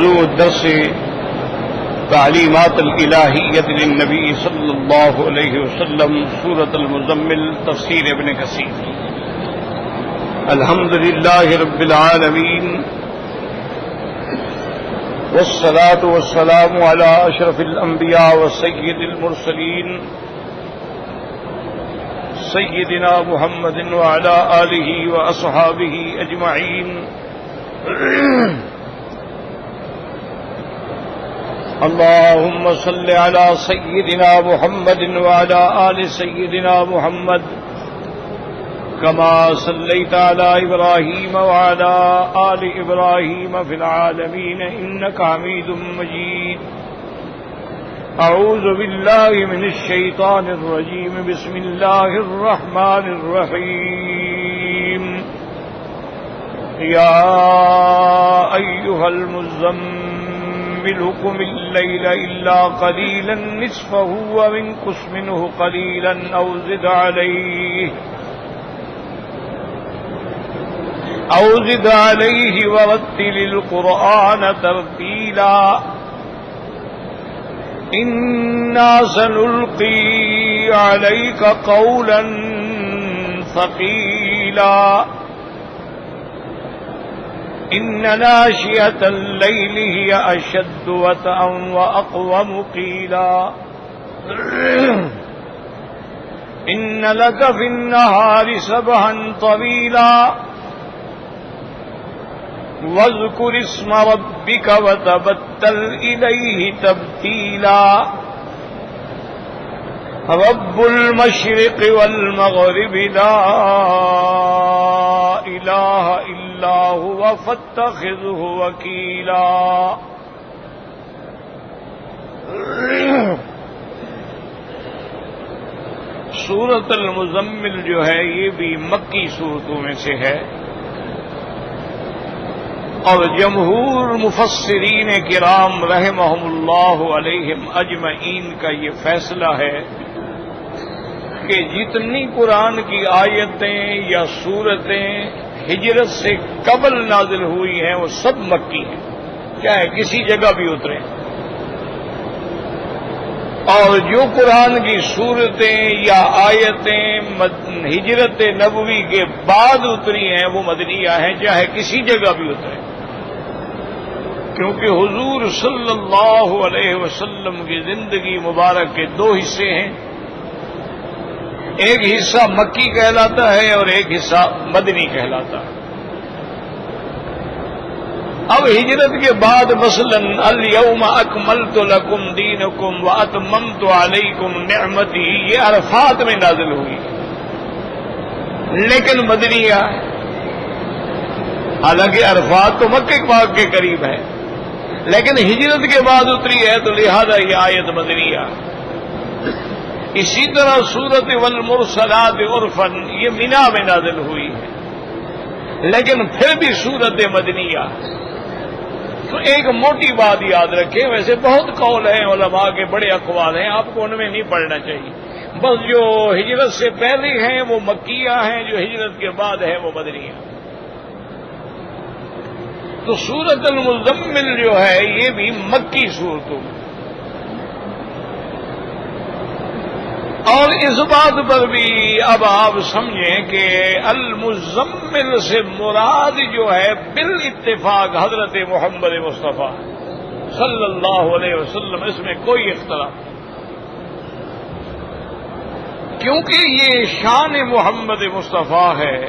موضوع الدرس تعلیمات الالہیت للنبی صلی اللہ علیہ وسلم سورۃ المزمل تفسیر ابن کثیر۔ الحمد للہ رب العالمین والصلاة والسلام علی اشرف الانبیاء وسید المرسلین سیدنا محمد وعلی آلہ واصحابہ اجمعین۔ اللهم صل على سيدنا محمد وعلى آل سيدنا محمد كما صليت على إبراهيم وعلى آل إبراهيم في العالمين إنك حميد مجيد۔ أعوذ بالله من الشيطان الرجيم، بسم الله الرحمن الرحيم۔ يا أيها المزمل قم الليل إلا قليلا نصفه وانقص منه قليلا أو زد عليه ورتل القرآن ترتيلا إنا سنلقي عليك قولا ثقيلا إن ناشئة الليل هي أشد وطئا وأقوم قيلا إن لك في النهار سبحا طويلا واذكر اسم ربك وتبتل إليه تبتيلا رب المشرق والمغرب لا إله إلا هو فاتخذه وكيلا۔ سورۃ المزمل جو ہے یہ بھی مکی صورتوں میں سے ہے، اور جمہور مفسرین کرام رحمہم اللہ علیہم اجمعین کا یہ فیصلہ ہے کہ جتنی قرآن کی آیتیں یا سورتیں ہجرت سے قبل نازل ہوئی ہیں وہ سب مکی ہیں، چاہے کسی جگہ بھی اتریں، اور جو قرآن کی سورتیں یا آیتیں ہجرت نبوی کے بعد اتری ہیں وہ مدنیہ ہیں، چاہے کسی جگہ بھی اتریں، کیونکہ حضور صلی اللہ علیہ وسلم کی زندگی مبارک کے دو حصے ہیں، ایک حصہ مکی کہلاتا ہے اور ایک حصہ مدنی کہلاتا ہے۔ اب ہجرت کے بعد مثلا الیوم اکملت لکم دینکم واتممت علیکم نعمتی یہ عرفات میں نازل ہوئی، لیکن مدنیہ ہے، حالانکہ عرفات تو مکہ پاک کے قریب ہے، لیکن ہجرت کے بعد اتری ہے تو لہذا یہ آیت مدنیہ۔ اسی طرح سورۃ والمرسلات عرفا یہ منا میں نازل ہوئی ہے، لیکن پھر بھی سورۃ مدنیہ۔ تو ایک موٹی بات یاد رکھیں، ویسے بہت قول ہیں علماء کے، بڑے اقوال ہیں، آپ کو ان میں نہیں پڑھنا چاہیے، بس جو ہجرت سے پہلے ہیں وہ مکیہ ہیں، جو ہجرت کے بعد ہیں وہ مدنیہ۔ تو سورۃ المزمل جو ہے یہ بھی مکی صورتوں میں، اور اس بات پر بھی اب آپ سمجھیں کہ المزمل سے مراد جو ہے بالاتفاق حضرت محمد مصطفیٰ صلی اللہ علیہ وسلم، اس میں کوئی اختلاف نہیں، کیونکہ یہ شان محمد مصطفیٰ ہے،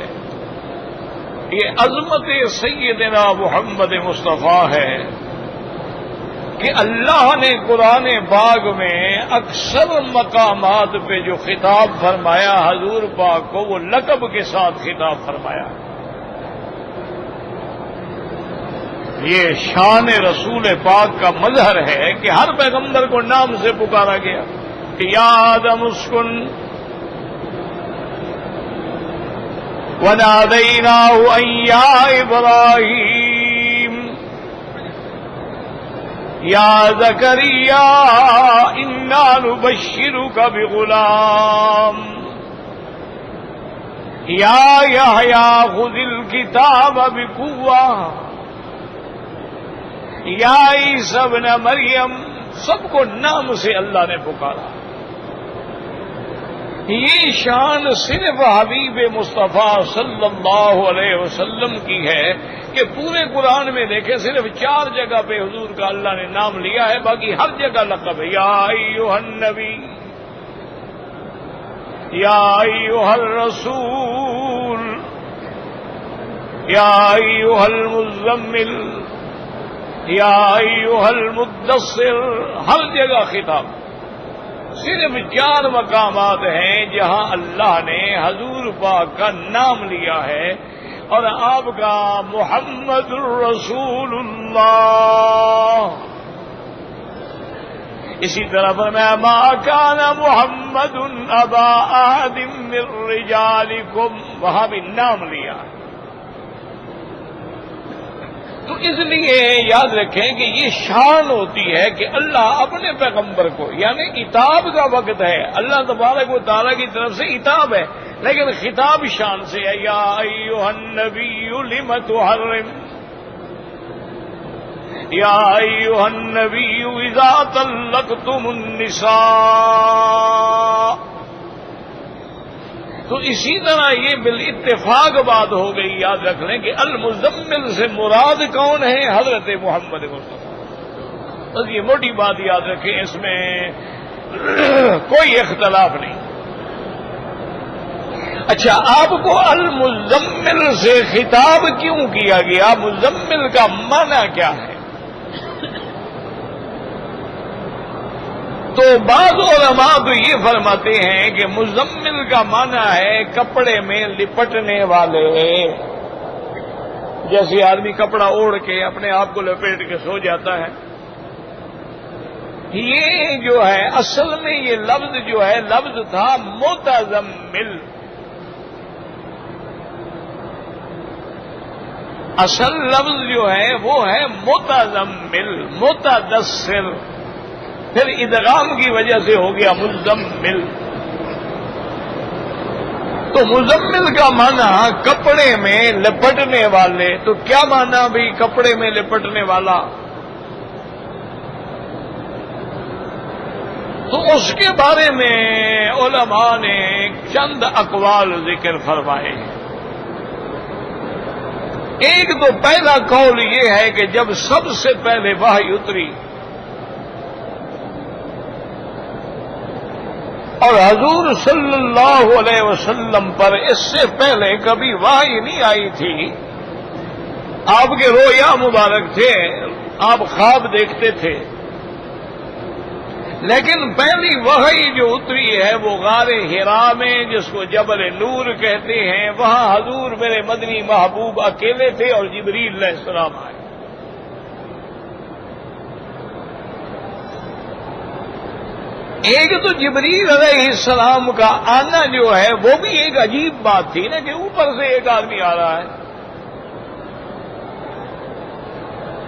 یہ عظمت سیدنا محمد مصطفیٰ ہے کہ اللہ نے قرآن پاک میں اکثر مقامات پہ جو خطاب فرمایا حضور پاک کو وہ لقب کے ساتھ خطاب فرمایا۔ یہ شان رسول پاک کا مظہر ہے کہ ہر پیغمبر کو نام سے پکارا گیا کہ یا آدم اسکن وَنَادَيْنَاهُ أَن يَا إِبْرَاهِيمُ يَا زَكَرِيَّا إِنَّا نُبَشِّرُكَ بِغُلَامٍ يَا يَحْيَىٰ خُذِ الْكِتَابَ بِقُوَّةٍ یا عیسی ابن مریم، سب کو نام سے اللہ نے پکارا۔ یہ شان صرف حبیب مصطفیٰ صلی اللہ علیہ وسلم کی ہے کہ پورے قرآن میں دیکھیں صرف 4 جگہ پہ حضور کا اللہ نے نام لیا ہے، باقی ہر جگہ لقب ہے۔ یا ایھا النبی، یا ایھا الرسول، یا ایھا المزمل، یا ایھا المدثر، ہر جگہ خطاب۔ صرف 4 مقامات ہیں جہاں اللہ نے حضور پاک کا نام لیا ہے، اور آپ کا محمد الرسول اللہ۔ اسی طرح فرمایا ما کان محمد ابا احد من رجالکم، وہاں بھی نام لیا۔ تو اس لیے یاد رکھیں کہ یہ شان ہوتی ہے کہ اللہ اپنے پیغمبر کو، یعنی عتاب کا وقت ہے، اللہ تبارک و تعالیٰ کی طرف سے عتاب ہے، لیکن خطاب شان سے ہے۔ یا ایھا النبی لم تحرم، یا ایھا النبی اذا طلقتم النساء۔ تو اسی طرح یہ بالاتفاق بات ہو گئی، یاد رکھ لیں کہ المزمل سے مراد کون ہے؟ حضرت محمد مصطفیٰ۔ بس یہ موٹی بات یاد رکھیں، اس میں کوئی اختلاف نہیں۔ اچھا، آپ کو المزمل سے خطاب کیوں کیا گیا؟ مزمل کا معنی کیا ہے؟ تو بعض علماء تو یہ فرماتے ہیں کہ مزمل کا معنی ہے کپڑے میں لپٹنے والے، جیسے آدمی کپڑا اوڑھ کے اپنے آپ کو لپیٹ کے سو جاتا ہے۔ یہ جو ہے اصل میں یہ لفظ جو ہے لفظ تھا متزمل، اصل لفظ جو ہے وہ ہے متزمل، متدثر، پھر ادغام کی وجہ سے ہو گیا مزمل۔ تو مزمل کا معنی کپڑے میں لپٹنے والے، تو کیا معنی بھی کپڑے میں لپٹنے والا؟ تو اس کے بارے میں علماء نے چند اقوال ذکر فرمائے۔ ایک تو پہلا قول یہ ہے کہ جب سب سے پہلے وحی اتری اور حضور صلی اللہ علیہ وسلم پر اس سے پہلے کبھی وحی نہیں آئی تھی، آپ کے رویا مبارک تھے، آپ خواب دیکھتے تھے، لیکن پہلی وحی جو اتری ہے وہ غار حرا میں، جس کو جبل نور کہتے ہیں، وہاں حضور میرے مدنی محبوب اکیلے تھے اور جبریل علیہ السلام آئے۔ ایک تو جبریل علیہ السلام کا آنا جو ہے وہ بھی ایک عجیب بات تھی نا، کہ اوپر سے ایک آدمی آ رہا ہے،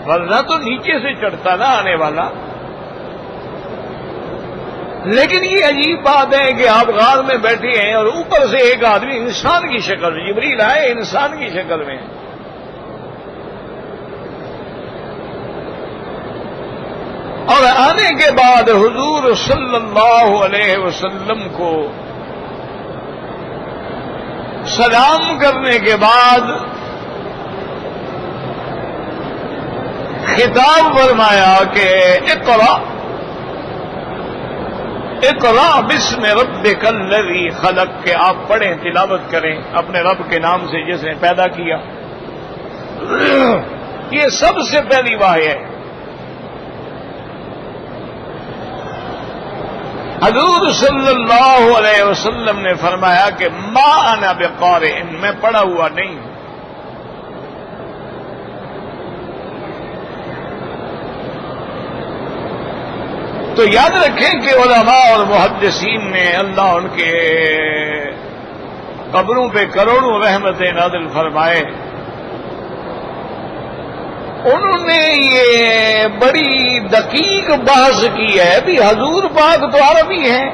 ورنہ تو نیچے سے چڑھتا نا آنے والا۔ لیکن یہ عجیب بات ہے کہ آپ غار میں بیٹھے ہیں اور اوپر سے ایک آدمی انسان کی شکل میں، جبریل آئے انسان کی شکل میں۔ اور آنے کے بعد حضور صلی اللہ علیہ وسلم کو سلام کرنے کے بعد خطاب فرمایا کہ اقرأ اقرأ بسم ربک الذی خلق، کہ آپ پڑھیں، تلاوت کریں اپنے رب کے نام سے جس نے پیدا کیا۔ یہ سب سے پہلی وحی ہے۔ حضور صلی اللہ علیہ وسلم نے فرمایا کہ ما انا بقارئ، میں پڑھا ہوا نہیں ہوں۔ تو یاد رکھیں کہ علماء اور محدثین نے اللہ ان کے قبروں پہ کروڑوں رحمتیں نازل فرمائے، انہوں نے یہ بڑی دقیق بحث کی ہے بھی حضور پاک تو عربی ہیں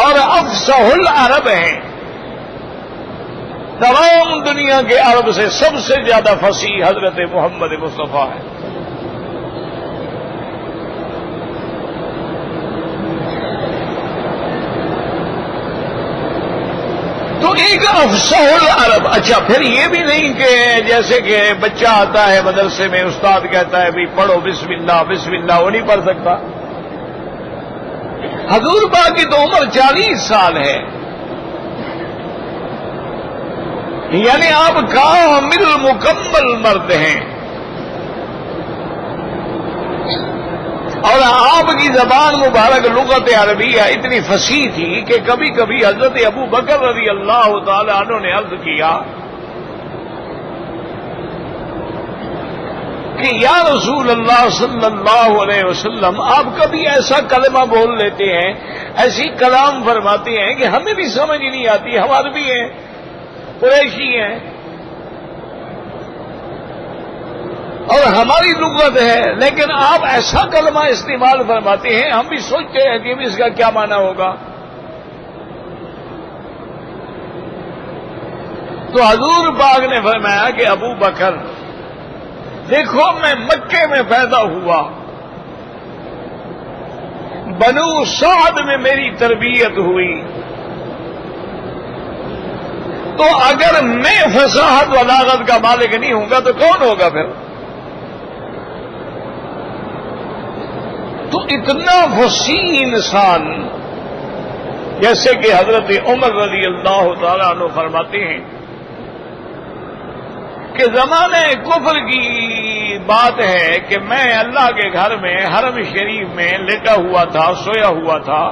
اور افصح العرب ہیں، تمام دنیا کے عرب سے سب سے زیادہ فصیح حضرت محمد مصطفیٰ ہے. تو ایک افصح العرب. اچھا پھر یہ بھی نہیں کہ جیسے کہ بچہ آتا ہے مدرسے میں، استاد کہتا ہے بھی پڑھو بسم اللہ بسم اللہ، وہ نہیں پڑھ سکتا. حضور پاک کی تو عمر 40 سال ہے، یعنی آپ کامل مکمل مرد ہیں، اور آپ کی زبان مبارک لغت عربیہ اتنی فصیح تھی کہ کبھی کبھی حضرت ابو بکر رضی اللہ تعالی عنہ نے عرض کیا کہ یا رسول اللہ صلی اللہ علیہ وسلم، آپ کبھی ایسا کلمہ بول لیتے ہیں، ایسی کلام فرماتے ہیں کہ ہمیں بھی سمجھ نہیں آتی، ہم عربی ہیں، قریشی ہیں، اور ہماری لغت ہے، لیکن آپ ایسا کلمہ استعمال فرماتے ہیں، ہم بھی سوچتے ہیں کہ اس کا کیا معنی ہوگا. تو حضور پاک نے فرمایا کہ ابو بکر دیکھو، میں مکے میں پیدا ہوا، بنو سعد میں میری تربیت ہوئی، تو اگر میں فصاحت و بلاغت کا مالک نہیں ہوں گا تو کون ہوگا پھر؟ تو اتنا فصیح انسان جیسے کہ حضرت عمر رضی اللہ تعالیٰ عنہ فرماتے ہیں کہ زمانے کفر کی بات ہے کہ میں اللہ کے گھر میں حرم شریف میں لیٹا ہوا تھا، سویا ہوا تھا،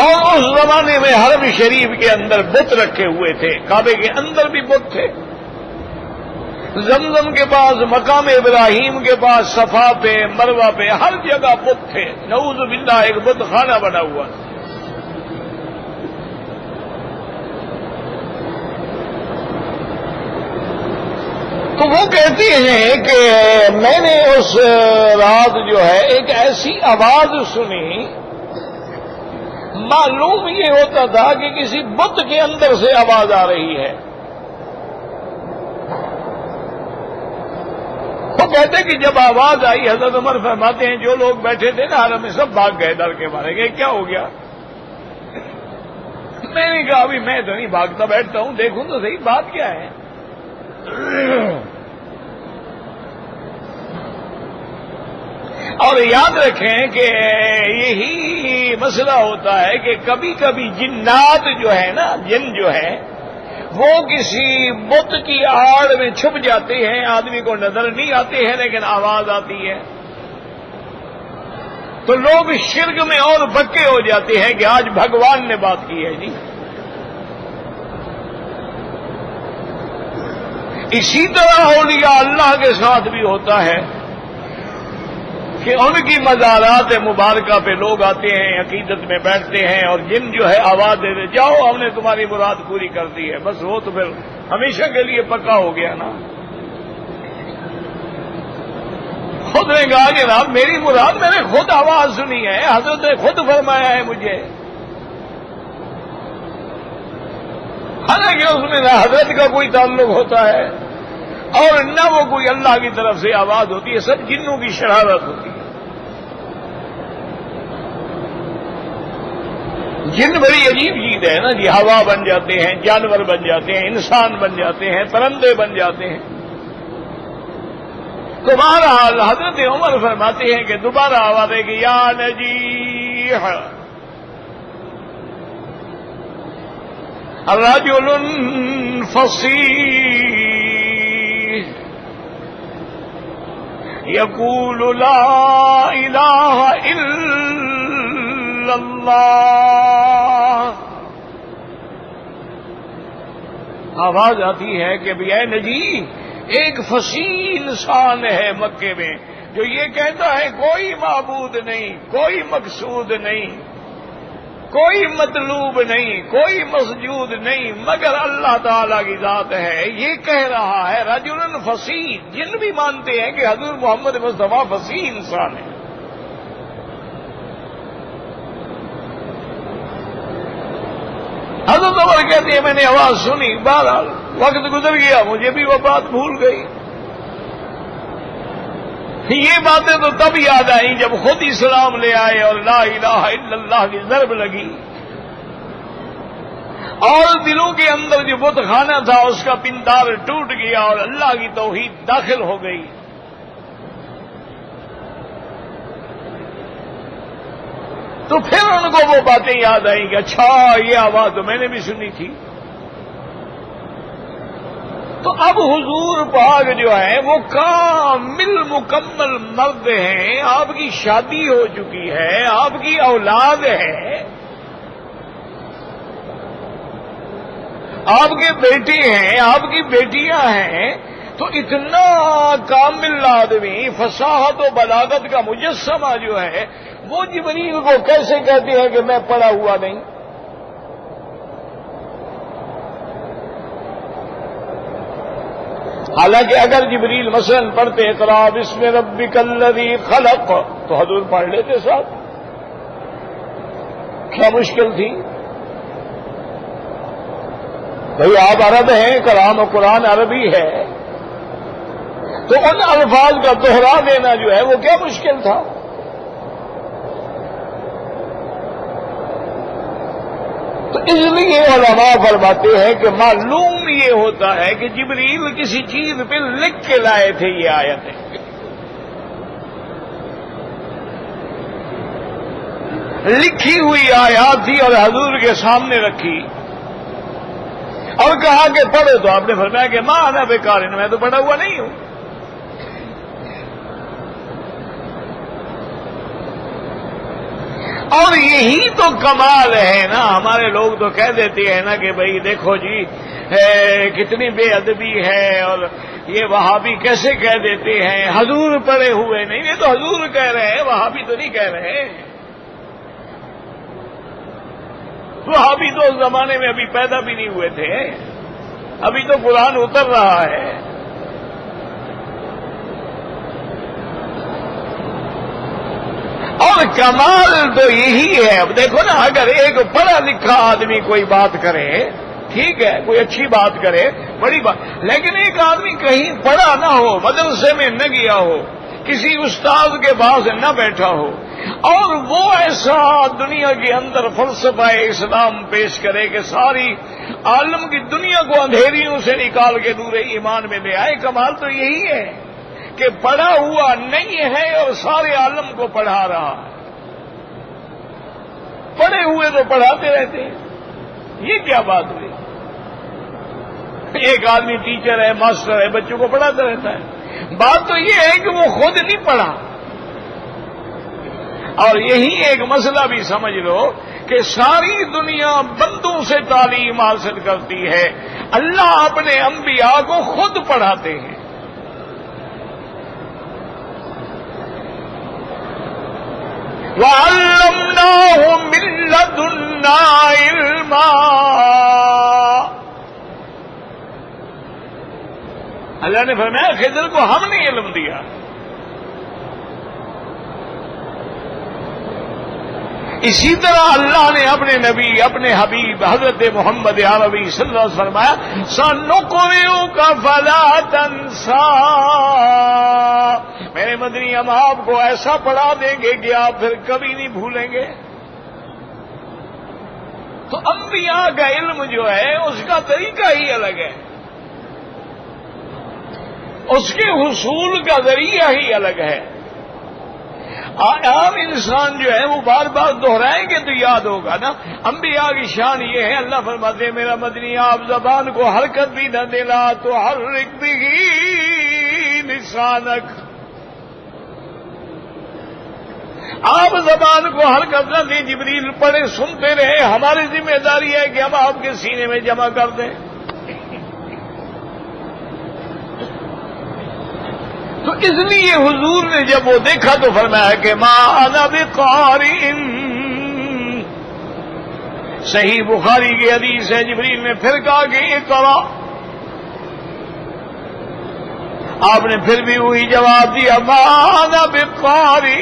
اور اس زمانے میں حرم شریف کے اندر بت رکھے ہوئے تھے، کعبے کے اندر بھی بت تھے، زمزم کے پاس، مقام ابراہیم کے پاس، صفا پہ، مروہ پہ، ہر جگہ بت تھے. نعوذ باللہ ایک بت خانہ بنا ہوا تھا. تو وہ کہتے ہیں کہ میں نے اس رات جو ہے ایک ایسی آواز سنی، معلوم یہ ہوتا تھا کہ کسی بت کے اندر سے آواز آ رہی ہے. وہ کہتے کہ جب آواز آئی، حضرت عمر فرماتے ہیں جو لوگ بیٹھے تھے نا حرم میں سب بھاگ گئے ڈر کے مارے گئے، کیا ہو گیا؟ میں نے کہا ابھی میں تو نہیں بھاگتا، بیٹھتا ہوں دیکھوں تو صحیح بات کیا ہے. اور یاد رکھیں کہ یہی مسئلہ ہوتا ہے کہ کبھی کبھی جنات جو ہے نا، جن جو ہے وہ کسی بت کی آڑ میں چھپ جاتے ہیں، آدمی کو نظر نہیں آتے ہیں لیکن آواز آتی ہے، تو لوگ شرک میں اور پکے ہو جاتے ہیں کہ آج بھگوان نے بات کی ہے. جی اسی طرح اولیاء اللہ کے ساتھ بھی ہوتا ہے کہ ان کی مزارات مبارکہ پہ لوگ آتے ہیں، عقیدت میں بیٹھتے ہیں، اور جن جو ہے آواز دے دے جاؤ ہم نے تمہاری مراد پوری کر دی ہے، بس وہ تو پھر ہمیشہ کے لیے پکا ہو گیا نا. خود نے کہا کہ جناب میری مراد، میں نے خود آواز سنی ہے، حضرت نے خود فرمایا ہے مجھے، حالانکہ اس میں نہ حضرت کا کوئی تعلق ہوتا ہے اور نہ وہ کوئی اللہ کی طرف سے آواز ہوتی ہے، سب جنوں کی شرارت ہوتی ہے. جن بڑی عجیب چیز ہے نا جی، ہوا بن جاتے ہیں، جانور بن جاتے ہیں، انسان بن جاتے ہیں، پرندے بن جاتے ہیں. تو بہرحال حضرت عمر فرماتے ہیں کہ دوبارہ آواز ہے کہ یا نجیح رجل فصیح یقول لا الہ الا اللہ. آواز آتی ہے کہ اے نجی، ایک فصیح انسان ہے مکے میں جو یہ کہتا ہے کوئی معبود نہیں، کوئی مقصود نہیں، کوئی مطلوب نہیں، کوئی مسجود نہیں مگر اللہ تعالی کی ذات ہے. یہ کہہ رہا ہے رجل فصیح. جن بھی مانتے ہیں کہ حضور محمد مصطفیٰ فصیح انسان ہے. معتبر کہتے ہیں میں نے آواز سنی، بہرحال وقت گزر گیا، مجھے بھی وہ بات بھول گئی۔ یہ باتیں تو تب یاد آئیں جب خود اسلام لے آئے اور لا الہ الا اللہ کی ضرب لگی، اور دلوں کے اندر جو بت خانہ تھا اس کا پندار ٹوٹ گیا اور اللہ کی توحید داخل ہو گئی۔ تو پھر ان کو وہ باتیں یاد آئیں کہ اچھا یہ آواز تو میں نے بھی سنی تھی۔ تو اب حضور پاک جو ہے وہ کامل مکمل مرد ہیں، آپ کی شادی ہو چکی ہے، آپ کی اولاد ہے، آپ کے بیٹے ہیں، آپ کی بیٹیاں ہیں، تو اتنا کامل آدمی، فصاحت و بلاغت کا مجسمہ جو ہے وہ جبریل کو کیسے کہتے ہیں کہ میں پڑھا ہوا نہیں؟ حالانکہ اگر جبریل مثلا پڑھتے اقرا بسم ربک الذی خلق تو حضور پڑھ لیتے صاحب، کیا مشکل تھی؟ بھئی آپ عرب ہیں، کلام و قرآن عربی ہے، تو ان الفاظ کا دوہرا دینا جو ہے وہ کیا مشکل تھا؟ تو اس لیے علماء فرماتے ہیں کہ معلوم یہ ہوتا ہے کہ جبریل کسی چیز پہ لکھ کے لائے تھے یہ آیتیں، لکھی ہوئی آیات تھی اور حضور کے سامنے رکھی اور کہا کہ پڑھو، تو آپ نے فرمایا کہ ماں انا بیکارن، میں تو پڑھا ہوا نہیں ہوں۔ اور یہی تو کمال ہے نا، ہمارے لوگ تو کہہ دیتے ہیں نا کہ بھئی دیکھو جی کتنی بے ادبی ہے، اور یہ وہابی کیسے کہہ دیتے ہیں حضور پڑھے ہوئے نہیں، یہ تو حضور کہہ رہے ہیں، وہابی تو نہیں کہہ رہے۔ وہابی تو اس زمانے میں ابھی پیدا بھی نہیں ہوئے تھے، ابھی تو قرآن اتر رہا ہے۔ اور کمال تو یہی ہے، اب دیکھو نا، اگر ایک پڑھا لکھا آدمی کوئی بات کرے، ٹھیک ہے، کوئی اچھی بات کرے، بڑی بات، لیکن ایک آدمی کہیں پڑھا نہ ہو، مدرسے میں نہ گیا ہو، کسی استاد کے پاس نہ بیٹھا ہو، اور وہ ایسا دنیا کے اندر فلسفہ اسلام پیش کرے کہ ساری عالم کی دنیا کو اندھیریوں سے نکال کے نور ایمان میں لے آئے، کمال تو یہی ہے کہ پڑھا ہوا نہیں ہے اور سارے عالم کو پڑھا رہا ہے۔ پڑھے ہوئے تو پڑھاتے رہتے ہیں، یہ کیا بات ہوئی؟ ایک آدمی ٹیچر ہے، ماسٹر ہے، بچوں کو پڑھاتا رہتا ہے، بات تو یہ ہے کہ وہ خود نہیں پڑھا۔ اور یہی ایک مسئلہ بھی سمجھ لو کہ ساری دنیا بندوں سے تعلیم حاصل کرتی ہے، اللہ اپنے انبیاء کو خود پڑھاتے ہیں۔ وَعَلَّمْنَاهُ مِن لَّدُنَّا عِلْمًا، اللہ نے فرمایا خضر کو ہم نے علم دیا۔ اسی طرح اللہ نے اپنے نبی، اپنے حبیب حضرت محمد عربی صلی اللہ علیہ وسلم فرمایا سَنُقْرِئُكَ فَلَا تَنسَىٰ، میرے مدنی ہم آپ کو ایسا پڑھا دیں گے کہ آپ پھر کبھی نہیں بھولیں گے۔ تو انبیاء کا علم جو ہے اس کا طریقہ ہی الگ ہے، اس کے حصول کا ذریعہ ہی الگ ہے۔ عام انسان جو ہے وہ بار بار دہرائیں گے تو یاد ہوگا نا۔ انبیاء کی شان یہ ہے، اللہ فرماتے ہیں میرا مدنی آپ زبان کو حرکت بھی نہ دینا تو حرک بھی لسانک، آپ زبان کو حرکت نہ دیں، جبریل پڑھے سنتے رہے، ہماری ذمہ داری ہے کہ ہم آپ کے سینے میں جمع کر دیں۔ تو اس لیے حضور نے جب وہ دیکھا تو فرمایا کہ ما انا بقارئ، صحیح بخاری کی حدیث ہے، جبریل نے پھر کہا کہ اقرا، آپ نے پھر بھی وہی جواب دیا ما انا بقارئ،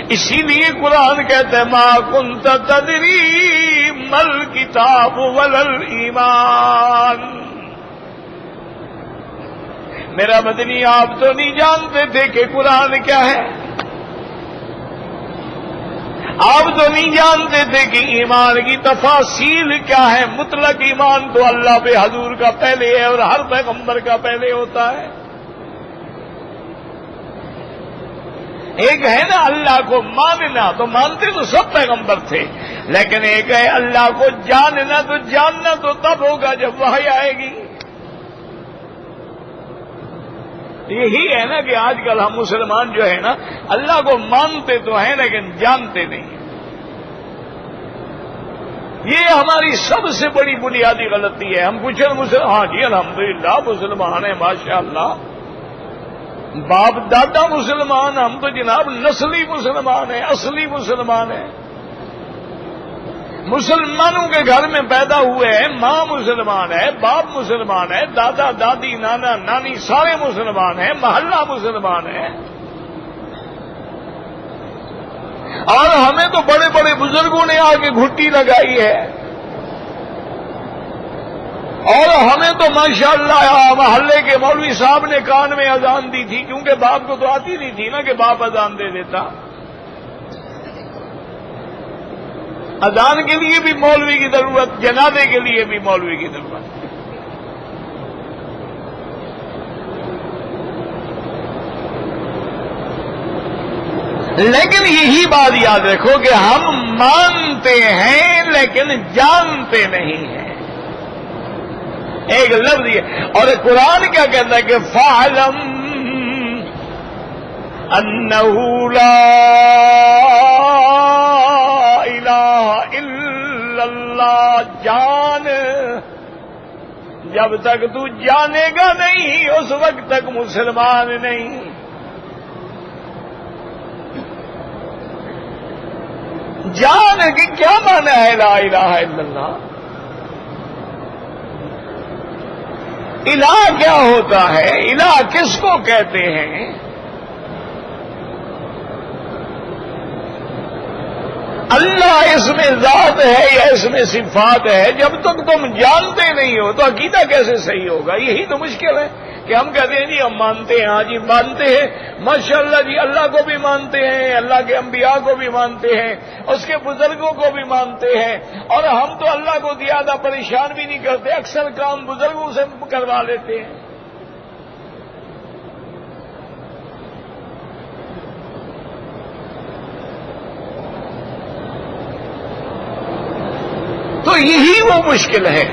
اسی لیے قرآن کہتا ہے ما کنت تدری مل کتاب ولل ایمان. میرا مدنی آپ تو نہیں جانتے تھے کہ قرآن کیا ہے، آپ تو نہیں جانتے تھے کہ ایمان کی تفاصیل کیا ہے. مطلق ایمان تو اللہ پہ حضور کا پہلے ہے اور ہر پیغمبر کا پہلے ہوتا ہے. ایک ہے نا اللہ کو ماننا، تو مانتے تو سب پیغمبر تھے، لیکن ایک ہے اللہ کو جاننا. تو جاننا تو تب ہوگا جب وحی آئے گی. یہی ہے نا کہ آج کل ہم مسلمان جو ہے نا اللہ کو مانتے تو ہیں لیکن جانتے نہیں ہیں. یہ ہماری سب سے بڑی بنیادی غلطی ہے. ہم کچھ ہاں جی الحمدللہ مسلمان ہیں ماشاءاللہ، باپ دادا مسلمان، ہم تو جناب نسلی مسلمان ہیں، اصلی مسلمان ہیں. مسلمانوں کے گھر میں پیدا ہوئے ہیں، ماں مسلمان ہے، باپ مسلمان ہے، دادا دادی نانا نانی سارے مسلمان ہیں، محلہ مسلمان ہے. اور ہمیں تو بڑے بڑے بزرگوں نے آ کے گھٹی لگائی ہے، اور ہمیں تو ماشاءاللہ محلے کے مولوی صاحب نے کان میں اذان دی تھی، کیونکہ باپ کو تو آتی نہیں تھی نا کہ باپ اذان دے دیتا. اذان کے لیے بھی مولوی کی ضرورت، جنازے کے لیے بھی مولوی کی ضرورت. لیکن یہی بات یاد رکھو کہ ہم مانتے ہیں لیکن جانتے نہیں ہیں. ایک لفظ یہ، اور قرآن کیا کہتا ہے کہ فَاعْلَمْ أَنَّهُ لَا إِلَٰهَ إِلَّا اللَّهُ. جان، جب تک تو جانے گا نہیں اس وقت تک مسلمان نہیں. جان کی کیا معنی ہے لا الہ الا اللہ؟ الہ کیا ہوتا ہے؟ الہ کس کو کہتے ہیں؟ اللہ اس میں ذات ہے یا اس میں صفات ہے؟ جب تک تم جانتے نہیں ہو تو عقیدہ کیسے صحیح ہوگا؟ یہی تو مشکل ہے کہ ہم کہتے ہیں جی ہم مانتے ہیں، ہاں جی مانتے ہیں ماشاءاللہ جی، اللہ کو بھی مانتے ہیں، اللہ کے انبیاء کو بھی مانتے ہیں، اس کے بزرگوں کو بھی مانتے ہیں، اور ہم تو اللہ کو زیادہ پریشان بھی نہیں کرتے، اکثر کام بزرگوں سے کروا لیتے ہیں. تو یہی وہ مشکل ہے.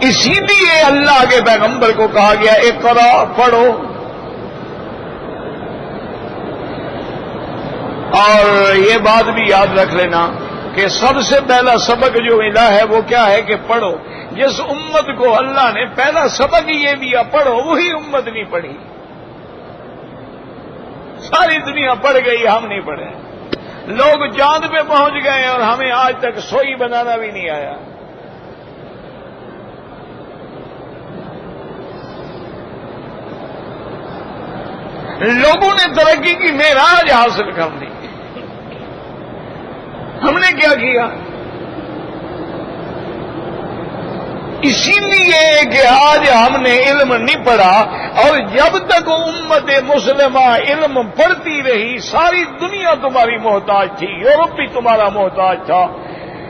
اسی لیے اللہ کے پیغمبر کو کہا گیا اقرا، پڑھو. اور یہ بات بھی یاد رکھ لینا کہ سب سے پہلا سبق جو ملا ہے وہ کیا ہے کہ پڑھو. جس امت کو اللہ نے پہلا سبق یہ دیا پڑھو، وہی امت نہیں پڑھی. ساری دنیا پڑھ گئی، ہم نہیں پڑھے. لوگ چاند پہ پہنچ گئے اور ہمیں آج تک سوئی بنانا بھی نہیں آیا. لوگوں نے ترقی کی معراج حاصل کر لی، ہم نے کیا کیا؟ اسی لیے کہ آج ہم نے علم نہیں پڑھا، اور جب تک امت مسلمہ علم پڑھتی رہی ساری دنیا تمہاری محتاج تھی. یورپ بھی تمہارا محتاج تھا،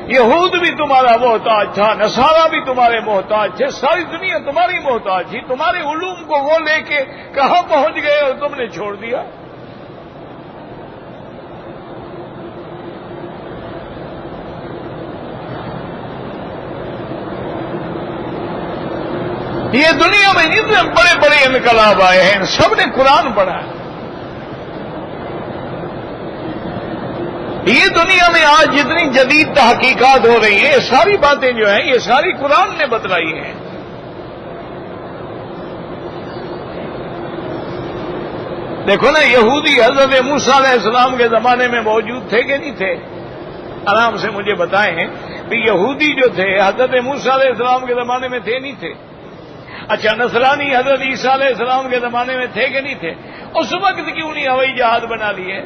یہود بھی تمہارا محتاج تھا، نصارہ بھی تمہارے محتاج تھے، ساری دنیا تمہاری محتاج تھی. تمہارے علوم کو وہ لے کے کہاں پہنچ گئے اور تم نے چھوڑ دیا. یہ دنیا میں جتنے بڑے بڑے انقلاب آئے ہیں سب نے قرآن پڑھا ہے. یہ دنیا میں آج جتنی جدید تحقیقات ہو رہی ہیں، یہ ساری باتیں جو ہیں یہ ساری قرآن نے بتلائی ہیں. دیکھو نا، یہودی حضرت موسیٰ علیہ السلام کے زمانے میں موجود تھے کہ نہیں تھے؟ آرام سے مجھے بتائیں کہ یہودی جو تھے حضرت موسیٰ علیہ السلام کے زمانے میں تھے نہیں تھے؟ اچھا، نصرانی حضرت عیسیٰ علیہ السلام کے زمانے میں تھے کہ نہیں تھے؟ اس وقت کیوں نہیں ہوائی جہاز بنا لیے؟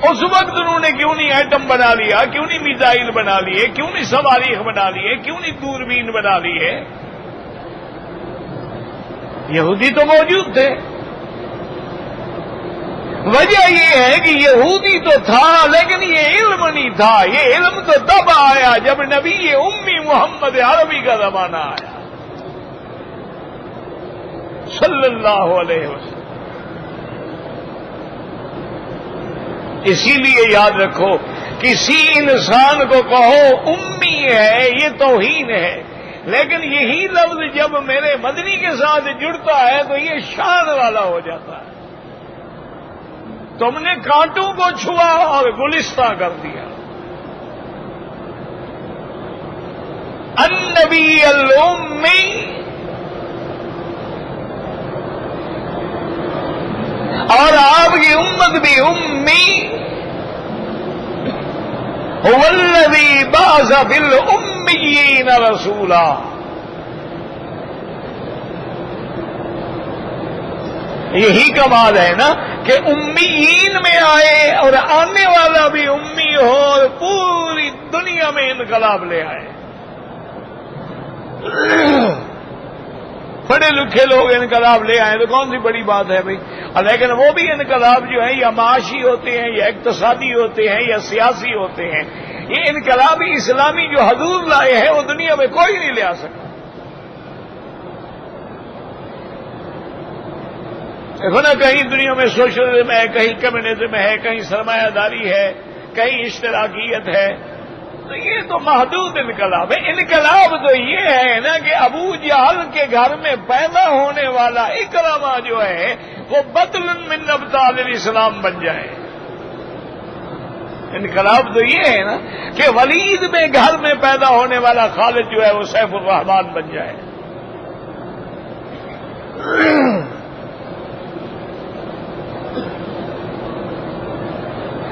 اس وقت انہوں نے کیوں نہیں ایٹم بنا لیا؟ کیوں نہیں میزائل بنا لیے؟ کیوں نہیں صواريخ بنا لیے؟ کیوں نہیں دوربین بنا لیے؟ یہودی تو موجود تھے. وجہ یہ ہے کہ یہودی تو تھا لیکن یہ علم نہیں تھا. یہ علم تو تب آیا جب نبی امی محمد عربی کا زمانہ آیا صلی اللہ علیہ وسلم. اسی لیے یاد رکھو کسی انسان کو کہو امی ہے یہ توہین ہے، لیکن یہی لفظ جب میرے مدنی کے ساتھ جڑتا ہے تو یہ شان والا ہو جاتا ہے. تم نے کانٹوں کو چھوا اور گلستہ کر دیا. النبی الامی اور آپ کی امت بھی امی. هو الذی بعث فی الامیین رسولا. یہی کمال ہے نا کہ امیین میں آئے اور آنے والا بھی امی ہو اور پوری دنیا میں انقلاب لے آئے. بڑے لکھے لوگ انقلاب لے آئے تو کون سی بڑی بات ہے بھائی. لیکن وہ بھی انقلاب جو ہیں یا معاشی ہوتے ہیں یا اقتصادی ہوتے ہیں یا سیاسی ہوتے ہیں. یہ انقلابی اسلامی جو حضور لائے ہیں وہ دنیا میں کوئی نہیں لے آ سکتا. کہیں دنیا میں سوشلزم ہے، کہیں کمیونزم ہے، کہیں سرمایہ داری ہے، کہیں اشتراکیت ہے. تو یہ تو محدود انقلاب ہے. انقلاب تو یہ ہے نا کہ ابو جہل کے گھر میں پیدا ہونے والا اکرمہ جو ہے وہ بدل من ابطال الاسلام بن جائے. انقلاب تو یہ ہے نا کہ ولید میں گھر میں پیدا ہونے والا خالد جو ہے وہ سیف الرحمان بن جائے.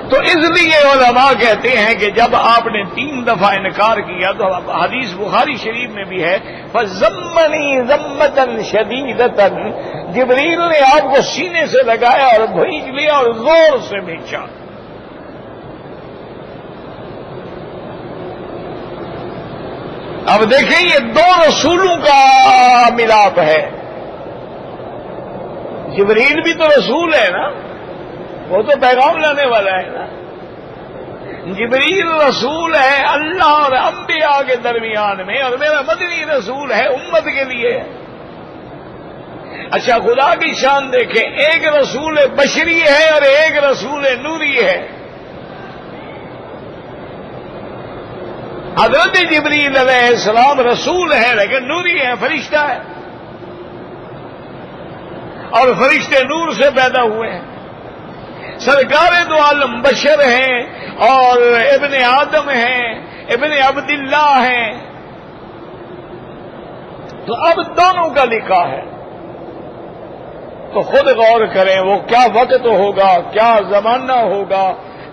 تو اس لیے علماء کہتے ہیں کہ جب آپ نے 3 دفعہ انکار کیا تو حدیث بخاری شریف میں بھی ہے فَزَمَّنِي ذَمَّةً شَدِيدَةً. جبریل نے آپ کو سینے سے لگایا اور بھیج لیا اور زور سے بھیجا. اب دیکھیں یہ 2 رسولوں کا ملاپ ہے. جبریل بھی تو رسول ہے نا، وہ تو پیغام لانے والا ہے نا. جبریل رسول ہے اللہ اور انبیاء کے درمیان میں، اور میرا مدنی رسول ہے امت کے لیے. اچھا خدا کی شان دیکھیں، ایک رسول بشری ہے اور ایک رسول نوری ہے. حضرت جبریل علیہ السلام رسول ہے لیکن نوری ہے، فرشتہ ہے، اور فرشتے نور سے پیدا ہوئے ہیں. سرکار دو عالم بشر ہیں اور ابن آدم ہیں، ابن عبداللہ ہیں. تو اب دونوں کا لکھا ہے تو خود غور کریں وہ کیا وقت ہوگا، کیا زمانہ ہوگا،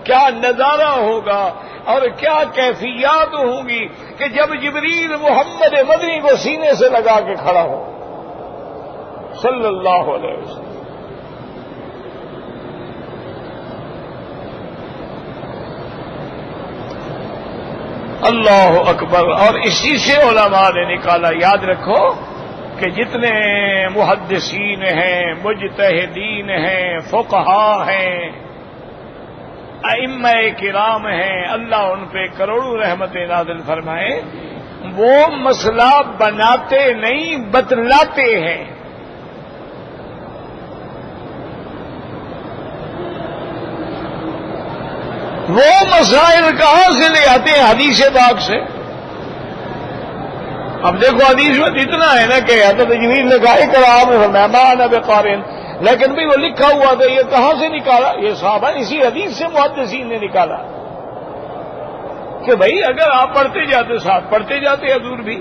کیا نظارہ ہوگا اور کیا کیفیات ہوں گی کہ جب جبریل محمد مدنی کو سینے سے لگا کے کھڑا ہو صلی اللہ علیہ وسلم. اللہ اکبر. اور اسی سے علماء نے نکالا، یاد رکھو کہ جتنے محدثین ہیں، مجتہدین ہیں، فقہاء ہیں، ائمہ کرام ہیں، اللہ ان پہ کروڑوں رحمت نازل فرمائے، وہ مسئلہ بناتے نہیں بتلاتے ہیں. وہ مسائل کہاں سے لے آتے ہیں؟ حدیث پاک سے. اب دیکھو حدیث میں اتنا ہے نا کہ حضرت جبریل نے کہا اقرأ میں فرمایا ما انا بقارئ، لیکن بھی وہ لکھا ہوا تھا. یہ کہاں سے نکالا؟ یہ صحابہ اسی حدیث سے محدثین نے نکالا کہ بھائی اگر آپ پڑھتے جاتے ساتھ پڑھتے جاتے حضور بھی.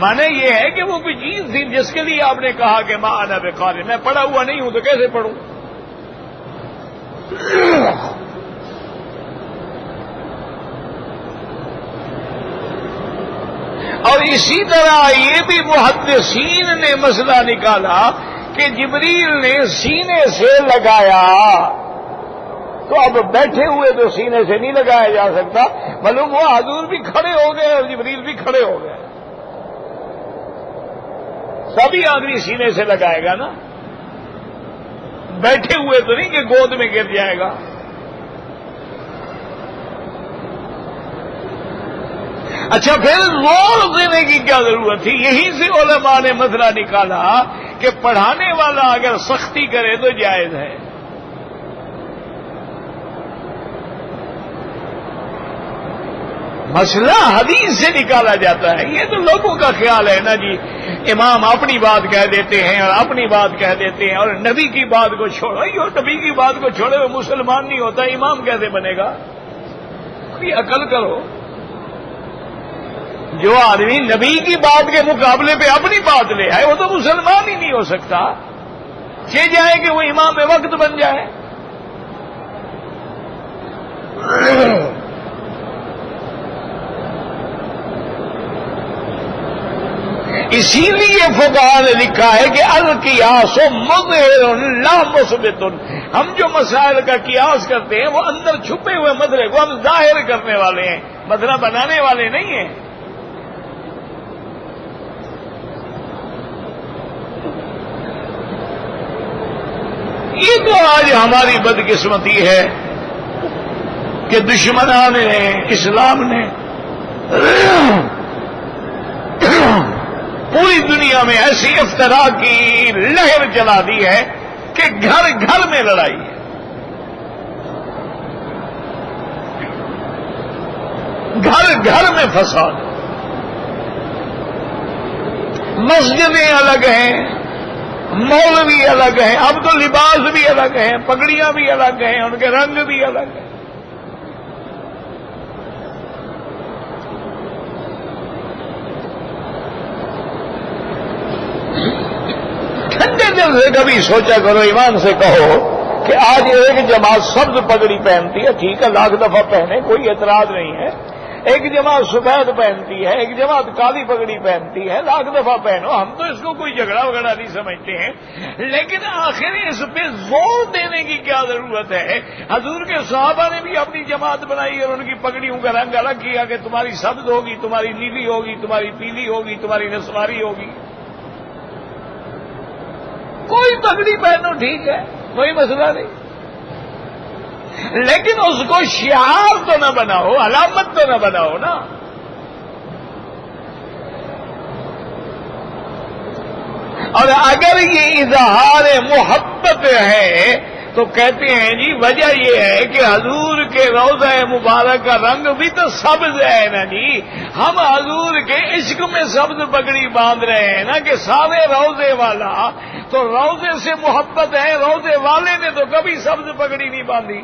مانے یہ ہے کہ وہ کوئی چیز تھی جس کے لیے آپ نے کہا کہ ما انا بقارئ، میں پڑھا ہوا نہیں ہوں تو کیسے پڑھوں. اور اسی طرح یہ بھی محدثین نے مسئلہ نکالا کہ جبریل نے سینے سے لگایا، تو اب بیٹھے ہوئے تو سینے سے نہیں لگایا جا سکتا، معلوم ہوا حضور بھی کھڑے ہو گئے اور جبریل بھی کھڑے ہو گئے، سبھی آدمی سینے سے لگائے گا نا، بیٹھے ہوئے تو نہیں کہ گود میں گر جائے گا۔ اچھا پھر زور دینے کی کیا ضرورت تھی؟ یہیں سے علماء نے مسئلہ نکالا کہ پڑھانے والا اگر سختی کرے تو جائز ہے۔ مسئلہ حدیث سے نکالا جاتا ہے، یہ تو لوگوں کا خیال ہے نا جی، امام اپنی بات کہہ دیتے ہیں اور اپنی بات کہہ دیتے ہیں اور نبی کی بات کو چھوڑو، یہ نبی کی بات کو چھوڑے وہ مسلمان نہیں ہوتا، امام کیسے بنے گا؟ کوئی عقل کرو۔ جو آدمی نبی کی بات کے مقابلے پہ اپنی بات لے آئے وہ تو مسلمان ہی نہیں ہو سکتا، کہ جائے کہ وہ امام وقت بن جائے۔ اسی لیے فقہاء نے لکھا ہے کہ القیاس مظہر لا مثبت، ہم جو مسائل کا قیاس کرتے ہیں وہ اندر چھپے ہوئے مسئلے کو ہم ظاہر کرنے والے ہیں، مسئلہ بنانے والے نہیں ہیں۔ یہ تو آج ہماری بدقسمتی ہے کہ دشمنان اسلام نے پوری دنیا میں ایسی افطرا کی لہر چلا دی ہے کہ گھر گھر میں لڑائی ہے، گھر گھر میں فساد، مسجدیں الگ ہیں، مولوی الگ ہیں، اب تو لباس بھی الگ ہیں، پگڑیاں بھی الگ ہیں، ان کے رنگ بھی الگ ہیں۔ ٹھنڈے دل سے کبھی سوچا کرو، ایمان سے کہو کہ آج ایک جماعت سبز پگڑی پہنتی ہے، ٹھیک ہے، لاکھ دفعہ پہنے، کوئی اعتراض نہیں ہے، ایک جماعت سفید پہنتی ہے، ایک جماعت کالی پگڑی پہنتی ہے، لاکھ دفعہ پہنو، ہم تو اس کو کوئی جھگڑا وگڑا نہیں سمجھتے ہیں، لیکن آخر اس پہ زور دینے کی کیا ضرورت ہے؟ حضور کے صحابہ نے بھی اپنی جماعت بنائی اور ان کی پگڑیوں کا رنگ الگ کیا کہ تمہاری سبز ہوگی، تمہاری نیلی ہوگی، تمہاری پیلی ہوگی، تمہاری نسواری ہوگی۔ کوئی پگڑی پہنو، ٹھیک ہے، کوئی مسئلہ نہیں، لیکن اس کو شعار تو نہ بناؤ، علامت تو نہ بناؤ نا۔ اور اگر یہ اظہار محبت ہے تو کہتے ہیں جی وجہ یہ ہے کہ حضور کے روضہ مبارک کا رنگ بھی تو سبز ہے نا جی، ہم حضور کے عشق میں سبز پگڑی باندھ رہے ہیں نا کہ سارے روضے والا تو روضے سے محبت ہے، روضے والے نے تو کبھی سبز پگڑی نہیں باندھی۔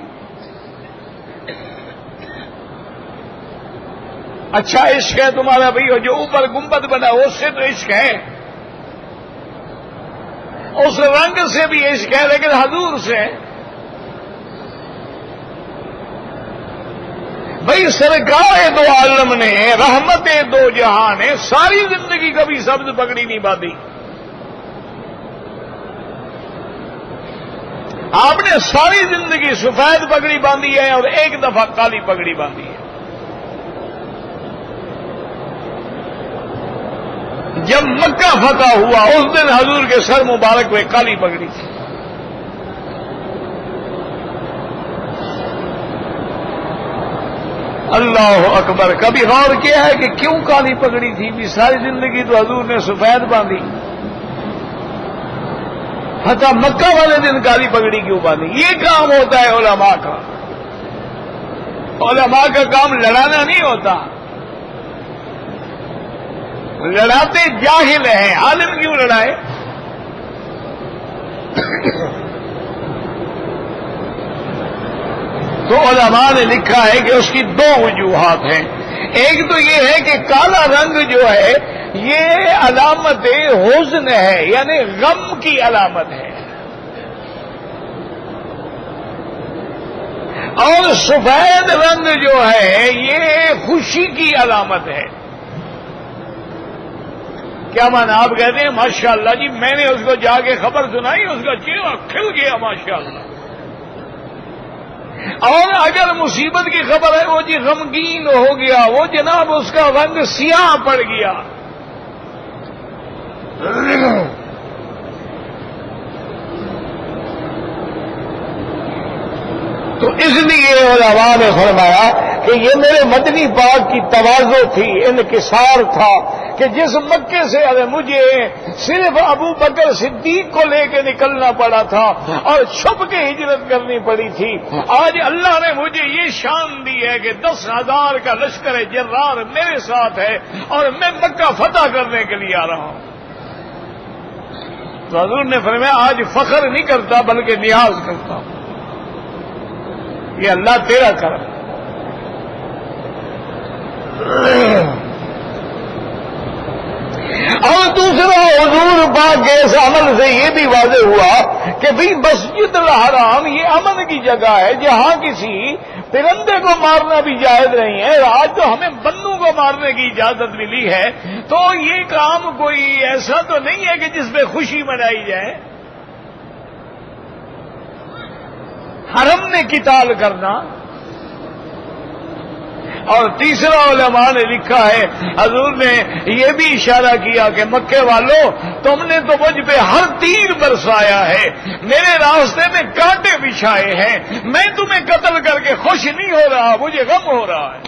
اچھا عشق ہے تمہارا بھائی، جو اوپر گنبد بنا اس سے تو عشق ہے، اس رنگ سے بھی عشق ہے، لیکن حضور سے بھائی سرکار دو عالم نے، رحمت دو جہاں نے ساری زندگی کبھی سبز پگڑی نہیں باندھی، آپ نے ساری زندگی سفید پگڑی باندھی ہے اور ایک دفعہ کالی پگڑی باندھی ہے۔ جب مکہ فتح ہوا اس دن حضور کے سر مبارک میں کالی پگڑی تھی۔ اللہ اکبر، کبھی غور کیا ہے کہ کیوں کالی پگڑی تھی؟ بھی ساری زندگی تو حضور نے سفید باندھی، فتح مکہ والے دن کالی پگڑی کیوں باندھی؟ یہ کام ہوتا ہے علماء کا، علماء کا کام لڑانا نہیں ہوتا، لڑاتے جاہل ہیں، عالم کیوں لڑائے؟ تو علماء نے لکھا ہے کہ اس کی دو وجوہات ہیں، ایک تو یہ ہے کہ کالا رنگ جو ہے یہ علامت حزن ہے، یعنی غم کی علامت ہے، اور سفید رنگ جو ہے یہ خوشی کی علامت ہے۔ کیا مانا؟ آپ کہتے ہیں ماشاءاللہ جی میں نے اس کو جا کے خبر سنائی، اس کا چہرہ کھل گیا ماشاءاللہ. اور اگر مصیبت کی خبر ہے وہ جی غمگین ہو گیا، وہ جناب اس کا رنگ سیاہ پڑ گیا. تو اس لیے علماء نے فرمایا کہ یہ میرے مدنی پاک کی تواضع تھی، انکسار تھا کہ جس مکے سے مجھے صرف ابو بکر صدیق کو لے کے نکلنا پڑا تھا اور چھپ کے ہجرت کرنی پڑی تھی، آج اللہ نے مجھے یہ شان دی ہے کہ 10,000 کا لشکر جرار میرے ساتھ ہے اور میں مکہ فتح کرنے کے لیے آ رہا ہوں. تو حضور نے فرمایا آج فخر نہیں کرتا بلکہ نیاز کرتا ہوں، یہ اللہ تیرا کرم. اور دوسرا حضور پاک کے اس عمل سے یہ بھی واضح ہوا کہ بھئی مسجد الحرام یہ امن کی جگہ ہے جہاں کسی پرندے کو مارنا بھی جائز نہیں ہے. آج تو ہمیں بندوں کو مارنے کی اجازت ملی ہے، تو یہ کام کوئی ایسا تو نہیں ہے کہ جس پہ خوشی منائی جائے. حرم نے قتال کرنا. اور تیسرا علماء نے لکھا ہے حضور نے یہ بھی اشارہ کیا کہ مکے والوں تم نے تو مجھ پہ ہر تیر برسایا ہے، میرے راستے میں کانٹے بچھائے ہیں، میں تمہیں قتل کر کے خوش نہیں ہو رہا، مجھے غم ہو رہا ہے.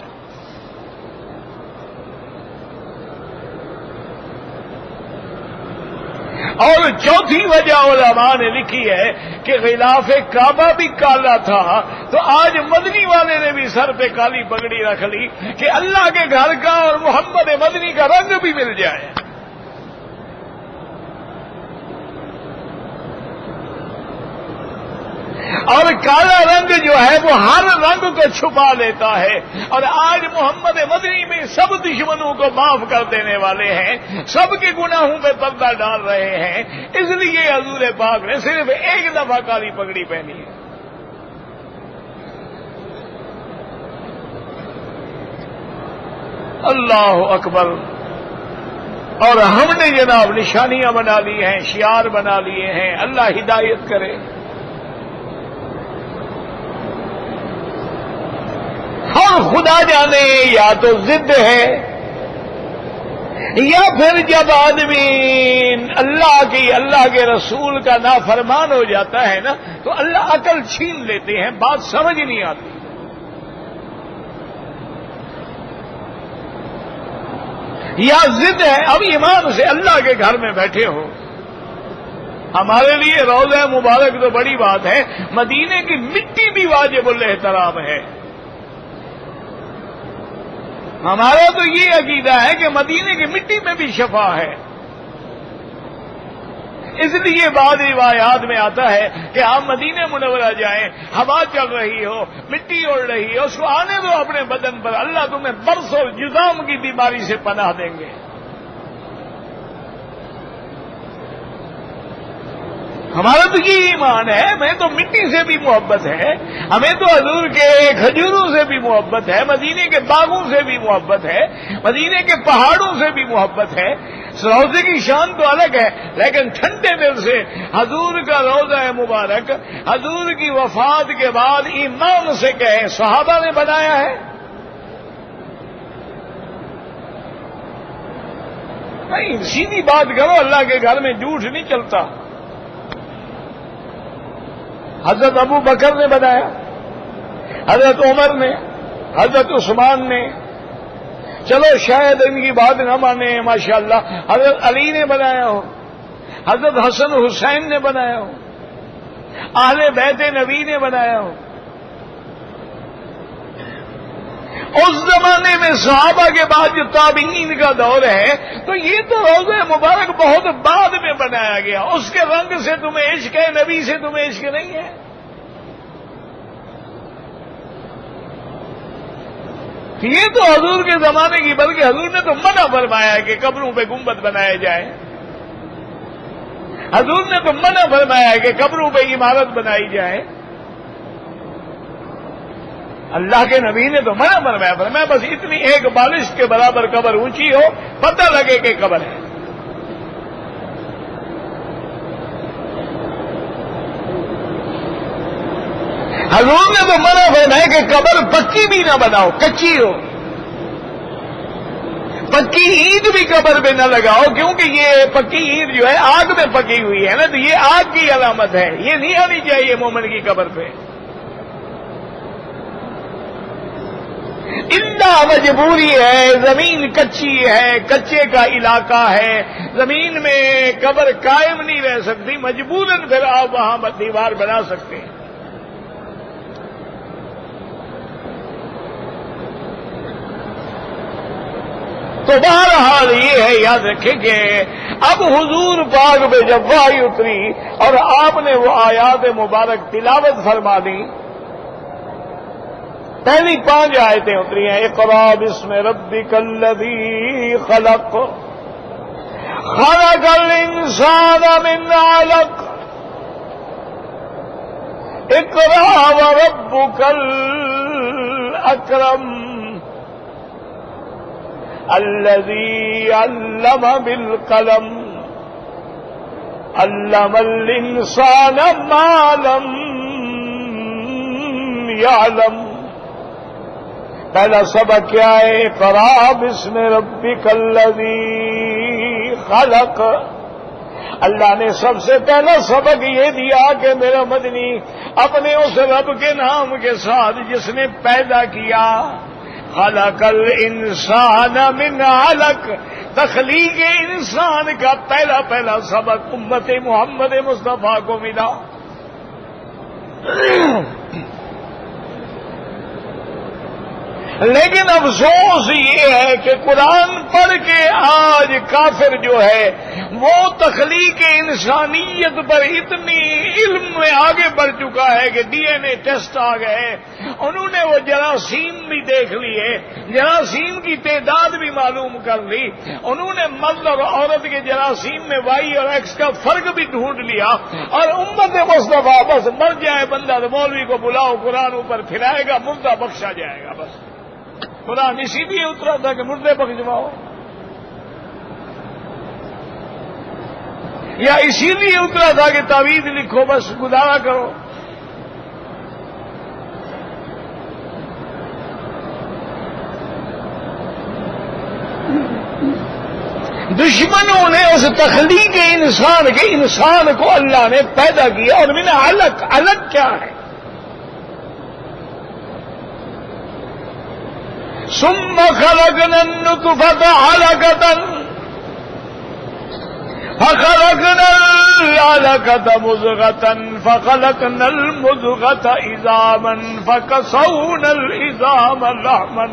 اور چوتھی وجہ علماء نے لکھی ہے کہ غلاف کعبہ بھی کالا تھا، تو آج مدنی والے نے بھی سر پہ کالی پگڑی رکھ لی کہ اللہ کے گھر کا اور محمد مدنی کا رنگ بھی مل جائے. اور کالا رنگ جو ہے وہ ہر رنگ کو چھپا لیتا ہے، اور آج محمد مدنی میں سب دشمنوں کو معاف کر دینے والے ہیں، سب کے گناہوں پہ پردہ ڈال رہے ہیں. اس لیے حضور پاک نے صرف ایک دفعہ کالی پگڑی پہنی ہے. اللہ اکبر. اور ہم نے جناب نشانیاں بنا لی ہیں، شعار بنا لیے ہیں. اللہ ہدایت کرے. اور خدا جانے یا تو ضد ہے یا پھر جب آدمی اللہ کے رسول کا نافرمان ہو جاتا ہے نا تو اللہ عقل چھین لیتے ہیں، بات سمجھ نہیں آتی. یا ضد ہے اب ایمان سے اللہ کے گھر میں بیٹھے ہو. ہمارے لیے روضہ مبارک تو بڑی بات ہے، مدینے کی مٹی بھی واجب الاحترام ہے. ہمارا تو یہ عقیدہ ہے کہ مدینے کی مٹی میں بھی شفا ہے. اس لیے بعض روایات میں آتا ہے کہ آپ مدینے منورہ جائیں، ہوا چل رہی ہو، مٹی اڑ رہی ہو، اس کو آنے دو اپنے بدن پر، اللہ تمہیں برس اور جذام کی بیماری سے پناہ دیں گے. ہمارا تو یہ ایمان ہے. ہمیں تو مٹی سے بھی محبت ہے، ہمیں تو حضور کے کھجوروں سے بھی محبت ہے، مدینے کے باغوں سے بھی محبت ہے، مدینے کے پہاڑوں سے بھی محبت ہے. روضے کی شان تو الگ ہے، لیکن ٹھنڈے دل سے حضور کا روضہ مبارک حضور کی وفات کے بعد ایمان سے کہیں صحابہ نے بنایا ہے. نہیں، سیدھی بات کرو، اللہ کے گھر میں جھوٹ نہیں چلتا. حضرت ابو بکر نے بنایا، حضرت عمر نے، حضرت عثمان نے، چلو شاید ان کی بات نہ مانے ماشاءاللہ، حضرت علی نے بنایا ہو، حضرت حسن حسین نے بنایا ہو، اہل بیت نبی نے بنایا ہو. اس زمانے میں صحابہ کے بعد جو تابعین کا دور ہے تو یہ تو روضہ مبارک بہت بعد میں بنایا گیا. اس کے رنگ سے تمہیں عشق ہے، نبی سے تمہیں عشق نہیں ہے. یہ تو حضور کے زمانے کی، بلکہ حضور نے تو منع فرمایا ہے کہ قبروں پہ گنبد بنائے جائیں. حضور نے تو منع فرمایا ہے کہ قبروں پہ عمارت بنائی جائے. اللہ کے نبی نے تو منع فرمایا بس اتنی ایک بالش کے برابر قبر اونچی ہو، پتہ لگے کہ قبر ہے. حضور نے تو منع فرمایا کہ قبر پکی بھی نہ بناؤ، کچی ہو، پکی اینٹ بھی قبر پہ نہ لگاؤ، کیونکہ یہ پکی اینٹ جو ہے آگ میں پکی ہوئی ہے نا، تو یہ آگ کی علامت ہے، یہ نہیں ہونی چاہیے مومن کی قبر پہ۔ اتنا مجبوری ہے، زمین کچی ہے، کچے کا علاقہ ہے، زمین میں قبر قائم نہیں رہ سکتی، مجبوراً پھر آپ وہاں دیوار بنا سکتے ہیں۔ تو بہرحال یہ ہے، یاد رکھیں کہ اب حضور پاک پہ جب وحی اتری اور آپ نے وہ آیات مبارک تلاوت فرما دی، پہلی 5 آیتیں اتری ہیں، اقرا بسم ربک الذی خلق خلق الانسان من علق اقرا وربک الاکرم الذی علم بالقلم علم الانسان ما لم یعلم۔ پہلا سبق کیا ہے؟ اقرا بسم ربک الذی خلق۔ اللہ نے سب سے پہلا سبق یہ دیا کہ میرا مدنی اپنے اس رب کے نام کے ساتھ جس نے پیدا کیا، خلق الانسان من علق، تخلیق انسان کا پہلا سبق امت محمد مصطفیٰ کو ملا۔ لیکن افسوس یہ ہے کہ قرآن پڑھ کے آج کافر جو ہے وہ تخلیق انسانیت پر اتنی علم میں آگے بڑھ چکا ہے کہ ڈی این اے ٹیسٹ آ گئے، انہوں نے وہ جراثیم بھی دیکھ لیے، جراثیم کی تعداد بھی معلوم کر لی، انہوں نے مرد اور عورت کے جراثیم میں وائی اور ایکس کا فرق بھی ڈھونڈ لیا، اور امت مصطفیٰ بس مر جائے بندہ تو مولوی کو بلاؤ، قرآن اوپر پھرائے گا، مردہ بخشا جائے گا۔ بس قرآن اسی لیے اترا تھا کہ مردے بخشواؤ، یا اسی لیے اترا تھا کہ تعویذ لکھو، بس گزارا کرو۔ دشمنوں نے اس تخلیق انسان کے انسان کو اللہ نے پیدا کیا، اور من علق، علق کیا ہے؟ ثم خلقنا النطفة علقة فخلقنا العلقة مضغة فخلقنا المضغة عظاما فكسونا العظام لحما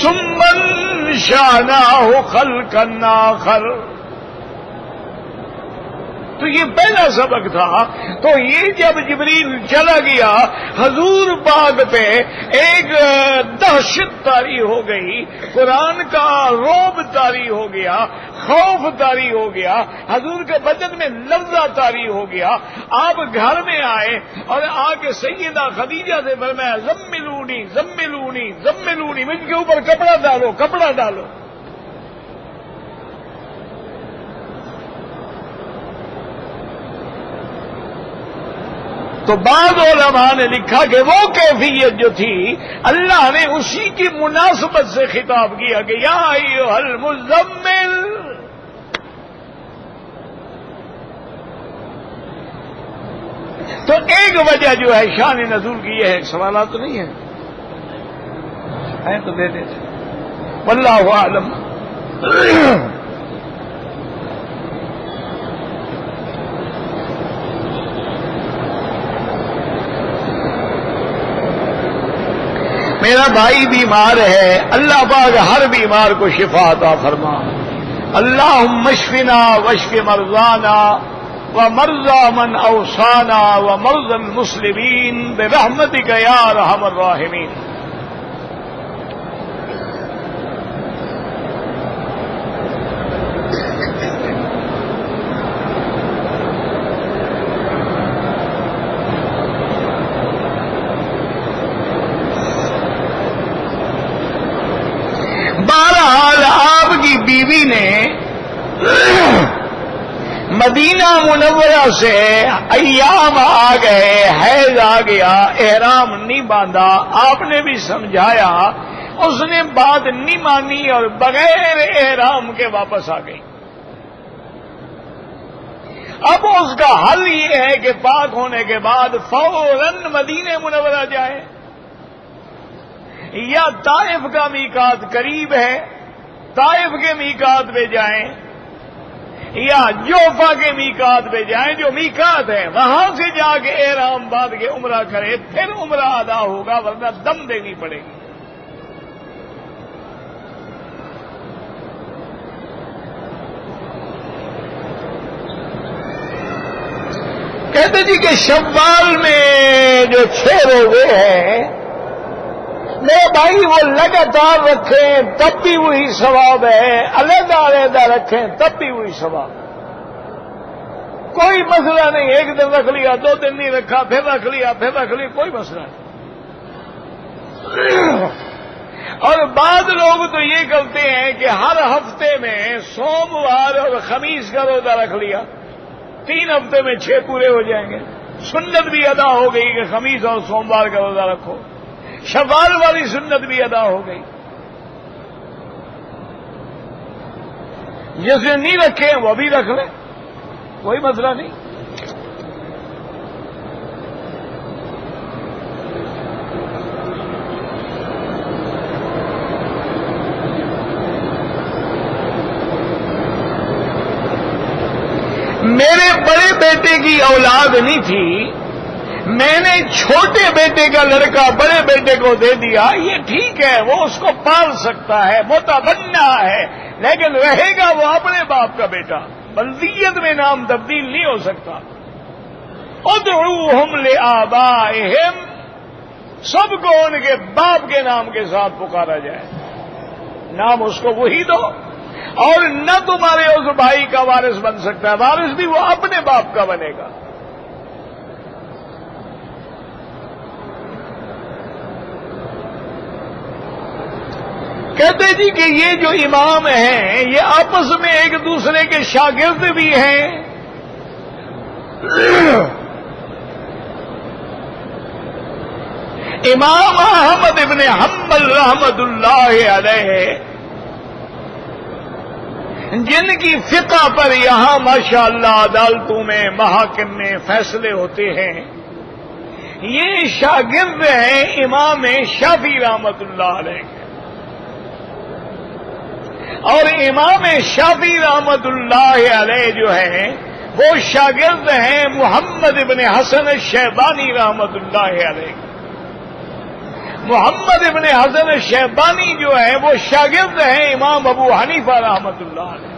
ثم انشأناه خلقا آخر۔ تو یہ پہلا سبق تھا۔ تو یہ جب جبریل چلا گیا حضور پاک پہ ایک دہشت طاری ہو گئی، قرآن کا رعب طاری ہو گیا، خوف طاری ہو گیا، حضور کے بدن میں لرزہ طاری ہو گیا۔ آپ گھر میں آئے اور آ کے سیدہ خدیجہ سے فرمایا زملونی زملونی زملونی، مجھ کے اوپر کپڑا ڈالو، کپڑا ڈالو۔ تو بعض علماء نے لکھا کہ وہ کیفیت جو تھی اللہ نے اسی کی مناسبت سے خطاب کیا کہ یا ایھا المزمل، تو ایک وجہ جو ہے شان نزول کی یہ ہے، سوالات تو نہیں ہیں تو دے دیتے، واللہ اعلم۔ میرا بھائی بیمار ہے، اللہ پاک ہر بیمار کو شفا عطا فرما۔ اللہم اشفنا واشف مرضانا ومرضى من اوصانا ومرضى المسلمین برحمتک یا ارحم الراحمین۔ بہرحال آپ کی بیوی نے مدینہ منورہ سے ایام آ گئے، حیض آ گیا، احرام نہیں باندھا، آپ نے بھی سمجھایا، اس نے بات نہیں مانی اور بغیر احرام کے واپس آ گئی۔ اب اس کا حل یہ ہے کہ پاک ہونے کے بعد فوراً مدینہ منورہ جائے، یا طائف کا میقات قریب ہے، طائف کے میقات پہ جائیں، یا جوفا کے میقات پہ جائیں، جو میقات ہے وہاں سے جا کے احرام باندھ کے عمرہ کرے، پھر عمرہ ادا ہوگا، ورنہ دم دینی پڑے گی۔ کہتے جی کہ شوال میں جو 6 روزے ہیں میرے بھائی وہ لگاتار رکھیں تب بھی وہی ثواب ہے، علیحدہ علیحدہ رکھیں تب بھی وہی ثواب، کوئی مسئلہ نہیں۔ ایک دن رکھ لیا، 2 دن نہیں رکھا، پھر رکھ لیا، پھر رکھ لیا، کوئی مسئلہ نہیں۔ اور بعض لوگ تو یہ کرتے ہیں کہ ہر ہفتے میں سوموار اور خمیس کا روزہ رکھ لیا، 3 ہفتے میں 6 پورے ہو جائیں گے، سنت بھی ادا ہو گئی کہ خمیس اور سوموار کا روزہ رکھو، شوال والی سنت بھی ادا ہو گئی۔ جس نے نہیں رکھے وہ بھی رکھ لیں، کوئی مسئلہ نہیں۔ میرے بڑے بیٹے کی اولاد نہیں تھی، میں نے چھوٹے بیٹے کا لڑکا بڑے بیٹے کو دے دیا، یہ ٹھیک ہے، وہ اس کو پال سکتا ہے، متبنہ ہے، لیکن رہے گا وہ اپنے باپ کا بیٹا، بلدیت میں نام تبدیل نہیں ہو سکتا۔ ادعوہم لآبائہم، سب کو ان کے باپ کے نام کے ساتھ پکارا جائے، نام اس کو وہی دو، اور نہ تمہارے اس بھائی کا وارث بن سکتا ہے، وارث بھی وہ اپنے باپ کا بنے گا۔ کہتے جی کہ یہ جو امام ہیں یہ آپس میں ایک دوسرے کے شاگرد بھی ہیں، امام احمد ابن حنبل رحمت اللہ علیہ، جن کی فقہ پر یہاں ماشاءاللہ عدالتوں میں محاکم میں فیصلے ہوتے ہیں، یہ شاگرد ہیں امام شافعی رحمت اللہ علیہ، اور امام شافعی رحمت اللہ علیہ جو ہیں وہ شاگرد ہیں محمد ابن حسن الشیبانی رحمت اللہ علیہ۔ محمد ابن حسن الشیبانی جو ہے وہ شاگرد ہیں امام ابو حنیفہ رحمت اللہ علیہ،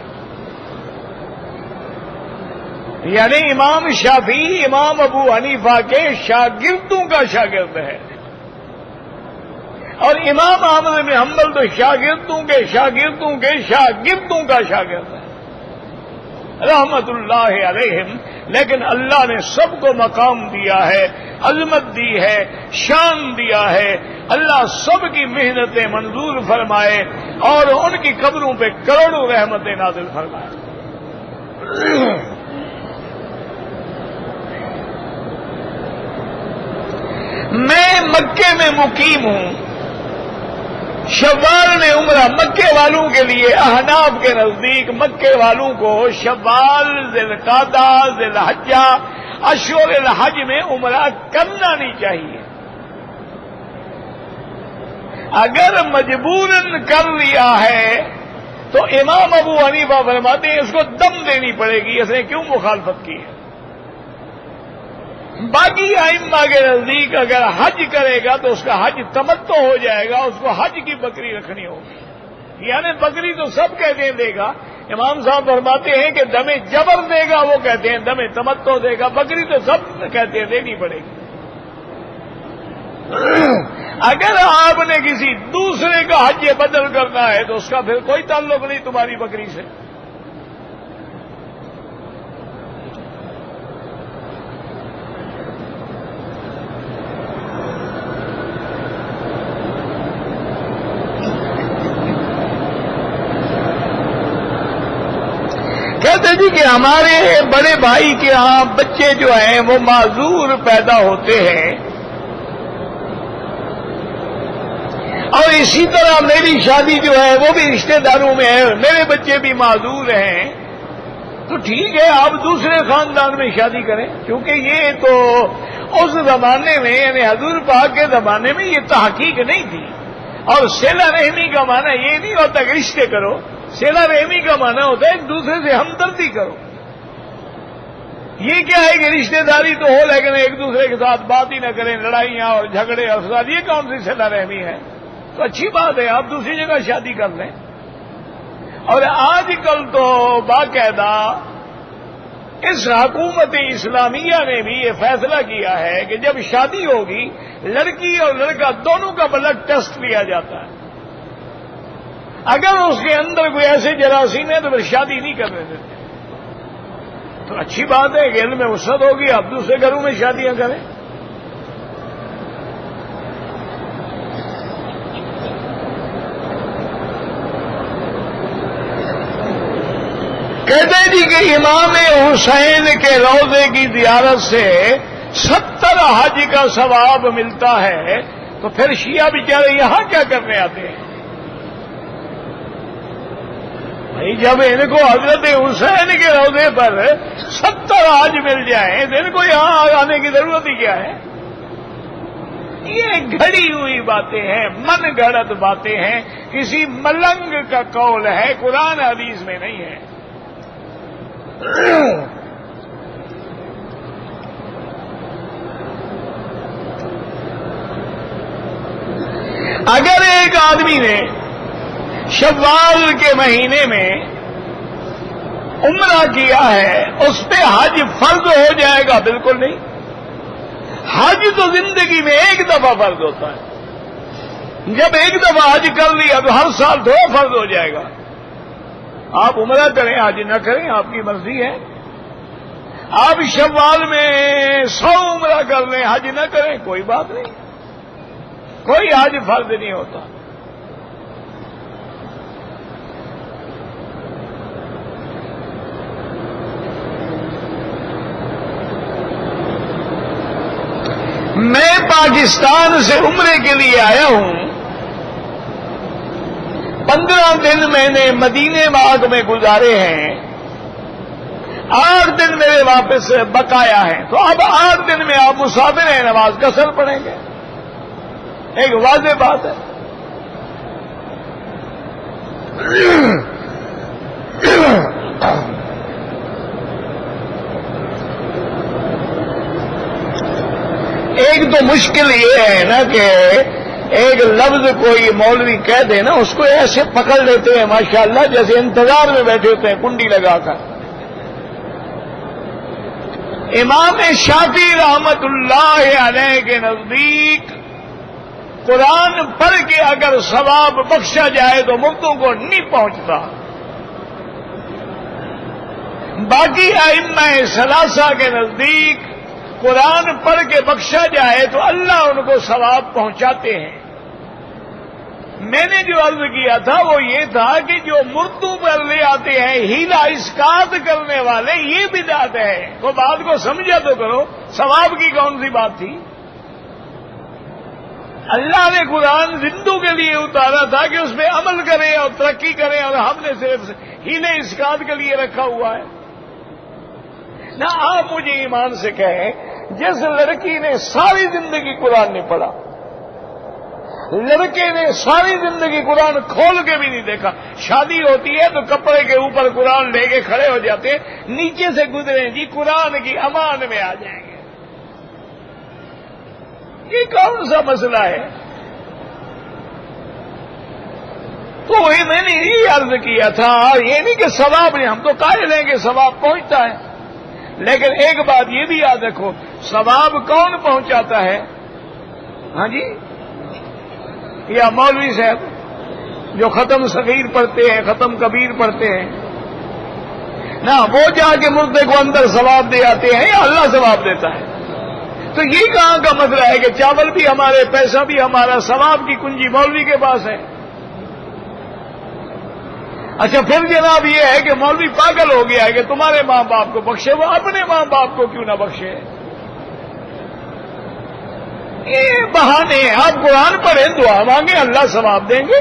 یعنی امام شافعی امام ابو حنیفہ کے شاگردوں کا شاگرد ہے، اور امام احمد بن حنبل تو شاگردوں کے شاگردوں کے شاگردوں کا شاگرد ہے رحمت اللہ علیہم۔ لیکن اللہ نے سب کو مقام دیا ہے، عظمت دی ہے، شان دیا ہے، اللہ سب کی محنتیں منظور فرمائے اور ان کی قبروں پہ کروڑوں رحمتیں نازل فرمائے۔ میں مکے میں مقیم ہوں، شوال میں عمرہ مکے والوں کے لیے احناف کے نزدیک مکے والوں کو شوال، ذی القعدہ، ذی الحجہ، اشہر الحج میں عمرہ کرنا نہیں چاہیے، اگر مجبوراً کر لیا ہے تو امام ابو حنیفہ فرماتے ہیں اس کو دم دینی پڑے گی، اس نے کیوں مخالفت کی ہے۔ باقی ائمہ کے نزدیک اگر حج کرے گا تو اس کا حج تمتع ہو جائے گا، اس کو حج کی بکری رکھنی ہوگی، یعنی بکری تو سب کہتے ہیں دے گا، امام صاحب فرماتے ہیں کہ دم جبر دے گا، وہ کہتے ہیں دم تمتع دے گا، بکری تو سب کہتے ہیں دینی پڑے گی۔ اگر آپ نے کسی دوسرے کا حج بدل کرنا ہے تو اس کا پھر کوئی تعلق نہیں تمہاری بکری سے۔ کہتے جی کہ ہمارے بڑے بھائی کے ہاں بچے جو ہیں وہ معذور پیدا ہوتے ہیں، اور اسی طرح میری شادی جو ہے وہ بھی رشتہ داروں میں ہے، میرے بچے بھی معذور ہیں، تو ٹھیک ہے آپ دوسرے خاندان میں شادی کریں، کیونکہ یہ تو اس زمانے میں یعنی حضور پاک کے زمانے میں یہ تحقیق نہیں تھی۔ اور صلہ رحمی کا معنی یہ نہیں ہوتا کہ رشتے کرو، صلہ رحمی کا معنی ہوتا ہے ایک دوسرے سے ہمدردی کرو۔ یہ کیا ہے کہ رشتہ داری تو ہو لیکن ایک دوسرے کے ساتھ بات ہی نہ کریں، لڑائیاں اور جھگڑے اور فساد، یہ کون سی صلہ رحمی ہے؟ تو اچھی بات ہے آپ دوسری جگہ شادی کر لیں۔ اور آج کل تو باقاعدہ اس حکومت اسلامیہ نے بھی یہ فیصلہ کیا ہے کہ جب شادی ہوگی لڑکی اور لڑکا دونوں کا بلڈ ٹیسٹ لیا جاتا ہے، اگر اس کے اندر کوئی ایسے جراثیم ہے تو پھر شادی نہیں کرنے دیتے۔ تو اچھی بات ہے کہ علم میں وسعت ہوگی، آپ دوسرے گھروں میں شادیاں کریں۔ کہتے ہیں جی کہ امام حسین کے روضے کی زیارت سے 70 حج کا ثواب ملتا ہے، تو پھر شیعہ بیچارے یہاں کیا کرنے آتے ہیں؟ بھائی جب ان کو حضرت حسین کے روضے پر 70 حج مل جائیں تو ان کو یہاں آنے کی ضرورت ہی کیا ہے؟ یہ گھڑی ہوئی باتیں ہیں، من گھڑت باتیں ہیں، کسی ملنگ کا قول ہے، قرآن حدیث میں نہیں ہے۔ اگر ایک آدمی نے شوال کے مہینے میں عمرہ کیا ہے اس پہ حج فرض ہو جائے گا؟ بالکل نہیں۔ حج تو زندگی میں ایک دفعہ فرض ہوتا ہے، جب ایک دفعہ حج کر لیا تو ہر سال تھوڑا فرض ہو جائے گا۔ آپ عمرہ کریں حج نہ کریں آپ کی مرضی ہے، آپ شوال میں 100 عمرہ کر لیں حج نہ کریں کوئی بات نہیں، کوئی حج فرض نہیں ہوتا۔ میں پاکستان سے عمرے کے لیے آیا ہوں، 15 دن میں نے مدینے پاک میں گزارے ہیں، 8 دن میرے واپس بقایا ہیں، تو اب 8 دن میں آپ مسافر ہیں، نماز قصر پڑھیں گے؟ ایک واضح بات ہے۔ ایک تو مشکل یہ ہے نا کہ ایک لفظ کوئی مولوی کہہ دے نا اس کو ایسے پکڑ لیتے ہیں ماشاءاللہ جیسے انتظار میں بیٹھے ہوتے ہیں کنڈی لگا کر۔ امام شافعی رحمت اللہ علیہ کے نزدیک قرآن پڑھ کے اگر ثواب بخشا جائے تو مردوں کو نہیں پہنچتا، باقی ائمہ ثلاثہ کے نزدیک قرآن پڑھ کے بخشا جائے تو اللہ ان کو ثواب پہنچاتے ہیں۔ میں نے جو عرض کیا تھا وہ یہ تھا کہ جو مردوں پر لے آتے ہیں ہیلا اسقاط کرنے والے، یہ بدعت ہے۔ تو بات کو سمجھا تو کرو، ثواب کی کون سی بات تھی؟ اللہ نے قرآن زندوں کے لیے اتارا تھا کہ اس پہ عمل کریں اور ترقی کریں، اور ہم نے صرف ہیلے اسقاط کے لیے رکھا ہوا ہے۔ نہ آپ مجھے ایمان سے کہیں جس لڑکی نے ساری زندگی قرآن نہیں پڑھا، لڑکے نے ساری زندگی قرآن کھول کے بھی نہیں دیکھا، شادی ہوتی ہے تو کپڑے کے اوپر قرآن لے کے کھڑے ہو جاتے ہیں، نیچے سے گزرے جی قرآن کی امان میں آ جائیں گے، یہ کون سا مسئلہ ہے؟ تو میں نے یہ عرض کیا تھا، یہ نہیں کہ ثواب نہیں، ہم تو قائل ہیں کہ ثواب پہنچتا ہے، لیکن ایک بات یہ بھی یاد رکھو، ثواب کون پہنچاتا ہے؟ ہاں جی، یا مولوی صاحب جو ختم صغیر پڑھتے ہیں، ختم کبیر پڑھتے ہیں نہ، وہ جا کے مردے کو اندر ثواب دے آتے ہیں یا اللہ ثواب دیتا ہے؟ تو یہ کہاں کا مسئلہ ہے کہ چاول بھی ہمارے، پیسہ بھی ہمارا، ثواب کی کنجی مولوی کے پاس ہے؟ اچھا پھر جناب یہ ہے کہ مولوی پاگل ہو گیا ہے کہ تمہارے ماں باپ کو بخشے، وہ اپنے ماں باپ کو کیوں نہ بخشے؟ یہ بہانے ہیں، آپ قرآن پڑھیں، دعا مانگیں، اللہ ثواب دیں گے۔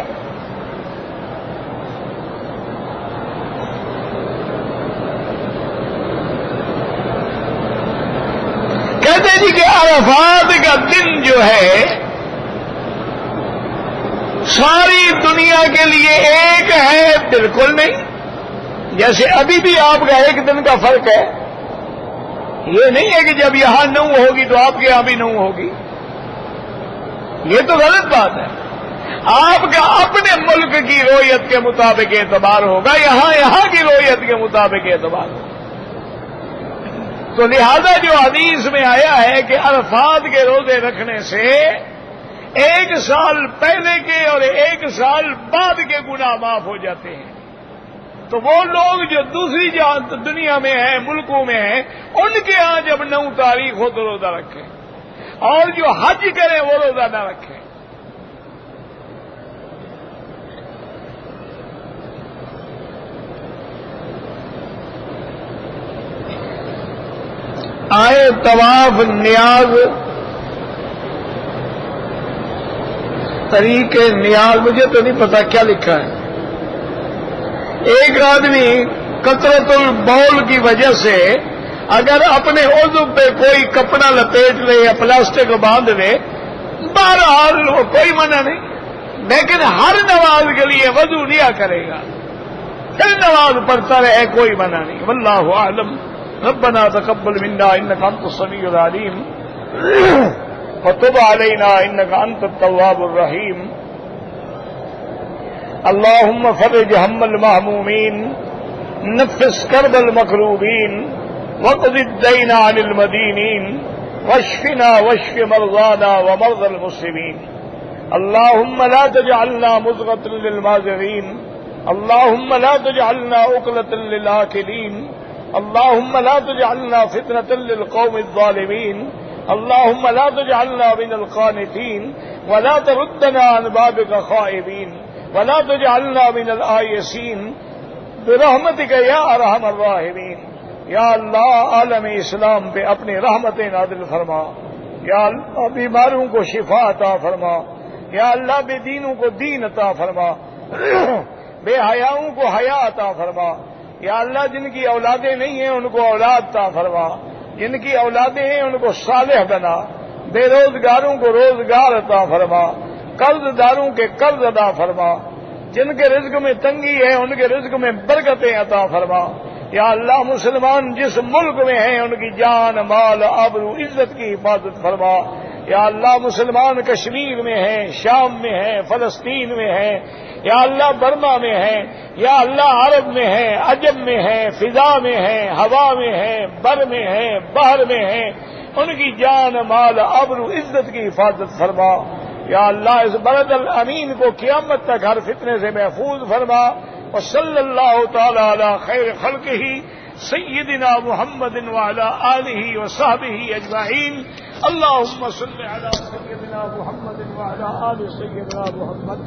کہتے ہیں جی کہ عرفات کا دن جو ہے ساری دنیا کے لیے ایک ہے، بالکل نہیں۔ جیسے ابھی بھی آپ کا ایک دن کا فرق ہے، یہ نہیں ہے کہ جب یہاں 9 ہوگی تو آپ کے یہاں بھی 9 ہوگی، یہ تو غلط بات ہے۔ آپ کا اپنے ملک کی رویت کے مطابق اعتبار ہوگا، یہاں کی رویت کے مطابق اعتبار ہوگا۔ تو لہذا جو حدیث میں آیا ہے کہ عرفات کے روزے رکھنے سے 1 سال پہلے کے اور 1 سال بعد کے گناہ معاف ہو جاتے ہیں، تو وہ لوگ جو دوسری دنیا میں ہیں، ملکوں میں ہیں، ان کے ہاں جب 9 تاریخ ہو تو روزہ رکھیں، اور جو حج کریں وہ روزہ نہ رکھیں۔ آئے طواف نیاز، طریق نیاز، مجھے تو نہیں پتا کیا لکھا ہے۔ ایک آدمی کثرت البول کی وجہ سے اگر اپنے عضو پہ کوئی کپڑا لپیٹ لے یا پلاسٹک باندھ لے، بہرحال کوئی منع نہیں، لیکن ہر نماز کے لیے وضو لیا کرے گا، پھر نماز پڑھتا رہے، کوئی منع نہیں۔ واللہ اعلم۔ ربنا تقبل منا انك انت السميع العليم وتب علينا انك انت التواب الرحيم۔ اللهم فرج هم المهمومين، نفس كرب المكروبين، واقض الدين عن المدينين، واشفنا واشف مرضانا ومرضى المسلمين۔ اللهم لا تجعلنا مزغة للمازغين، اللهم لا تجعلنا عقلة للآكلين، اللهم لا تجعلنا فتنة للقوم الظالمين، اللهم لا تجعلنا من القانتين، ولا تردنا عن بابك خائبين، ولا تجعلنا من الآيسين برحمتك يا ارحم الراحمين۔ یا اللہ عالم اسلام پہ اپنی رحمتیں نازل فرما، یا اللہ بیماروں کو شفا عطا فرما، یا اللہ بے دینوں کو دین عطا فرما، بے حیاؤں کو حیا عطا فرما، یا اللہ جن کی اولادیں نہیں ہیں ان کو اولاد عطا فرما، جن کی اولادیں ہیں ان کو صالح بنا، بے روزگاروں کو روزگار عطا فرما، قرض داروں کے قرض ادا فرما، جن کے رزق میں تنگی ہے ان کے رزق میں برکتیں عطا فرما۔ یا اللہ مسلمان جس ملک میں ہیں ان کی جان مال آبرو عزت کی حفاظت فرما۔ یا اللہ مسلمان کشمیر میں ہیں، شام میں ہیں، فلسطین میں ہیں، یا اللہ برما میں ہیں، یا اللہ عرب میں ہیں، عجم میں ہیں، فضا میں ہیں، ہوا میں ہیں، بر میں ہیں، بحر میں ہیں، ان کی جان مال آبرو عزت کی حفاظت فرما۔ یا اللہ اس بلد الامین کو قیامت تک ہر فتنے سے محفوظ فرما۔ وصلی اللہ تعالی علی خیر خلقہ سیدنا محمد وعلی آلہ وصحبہ اجمعین۔ اللہم صل علی سیدنا محمد وعلی آل سیدنا محمد۔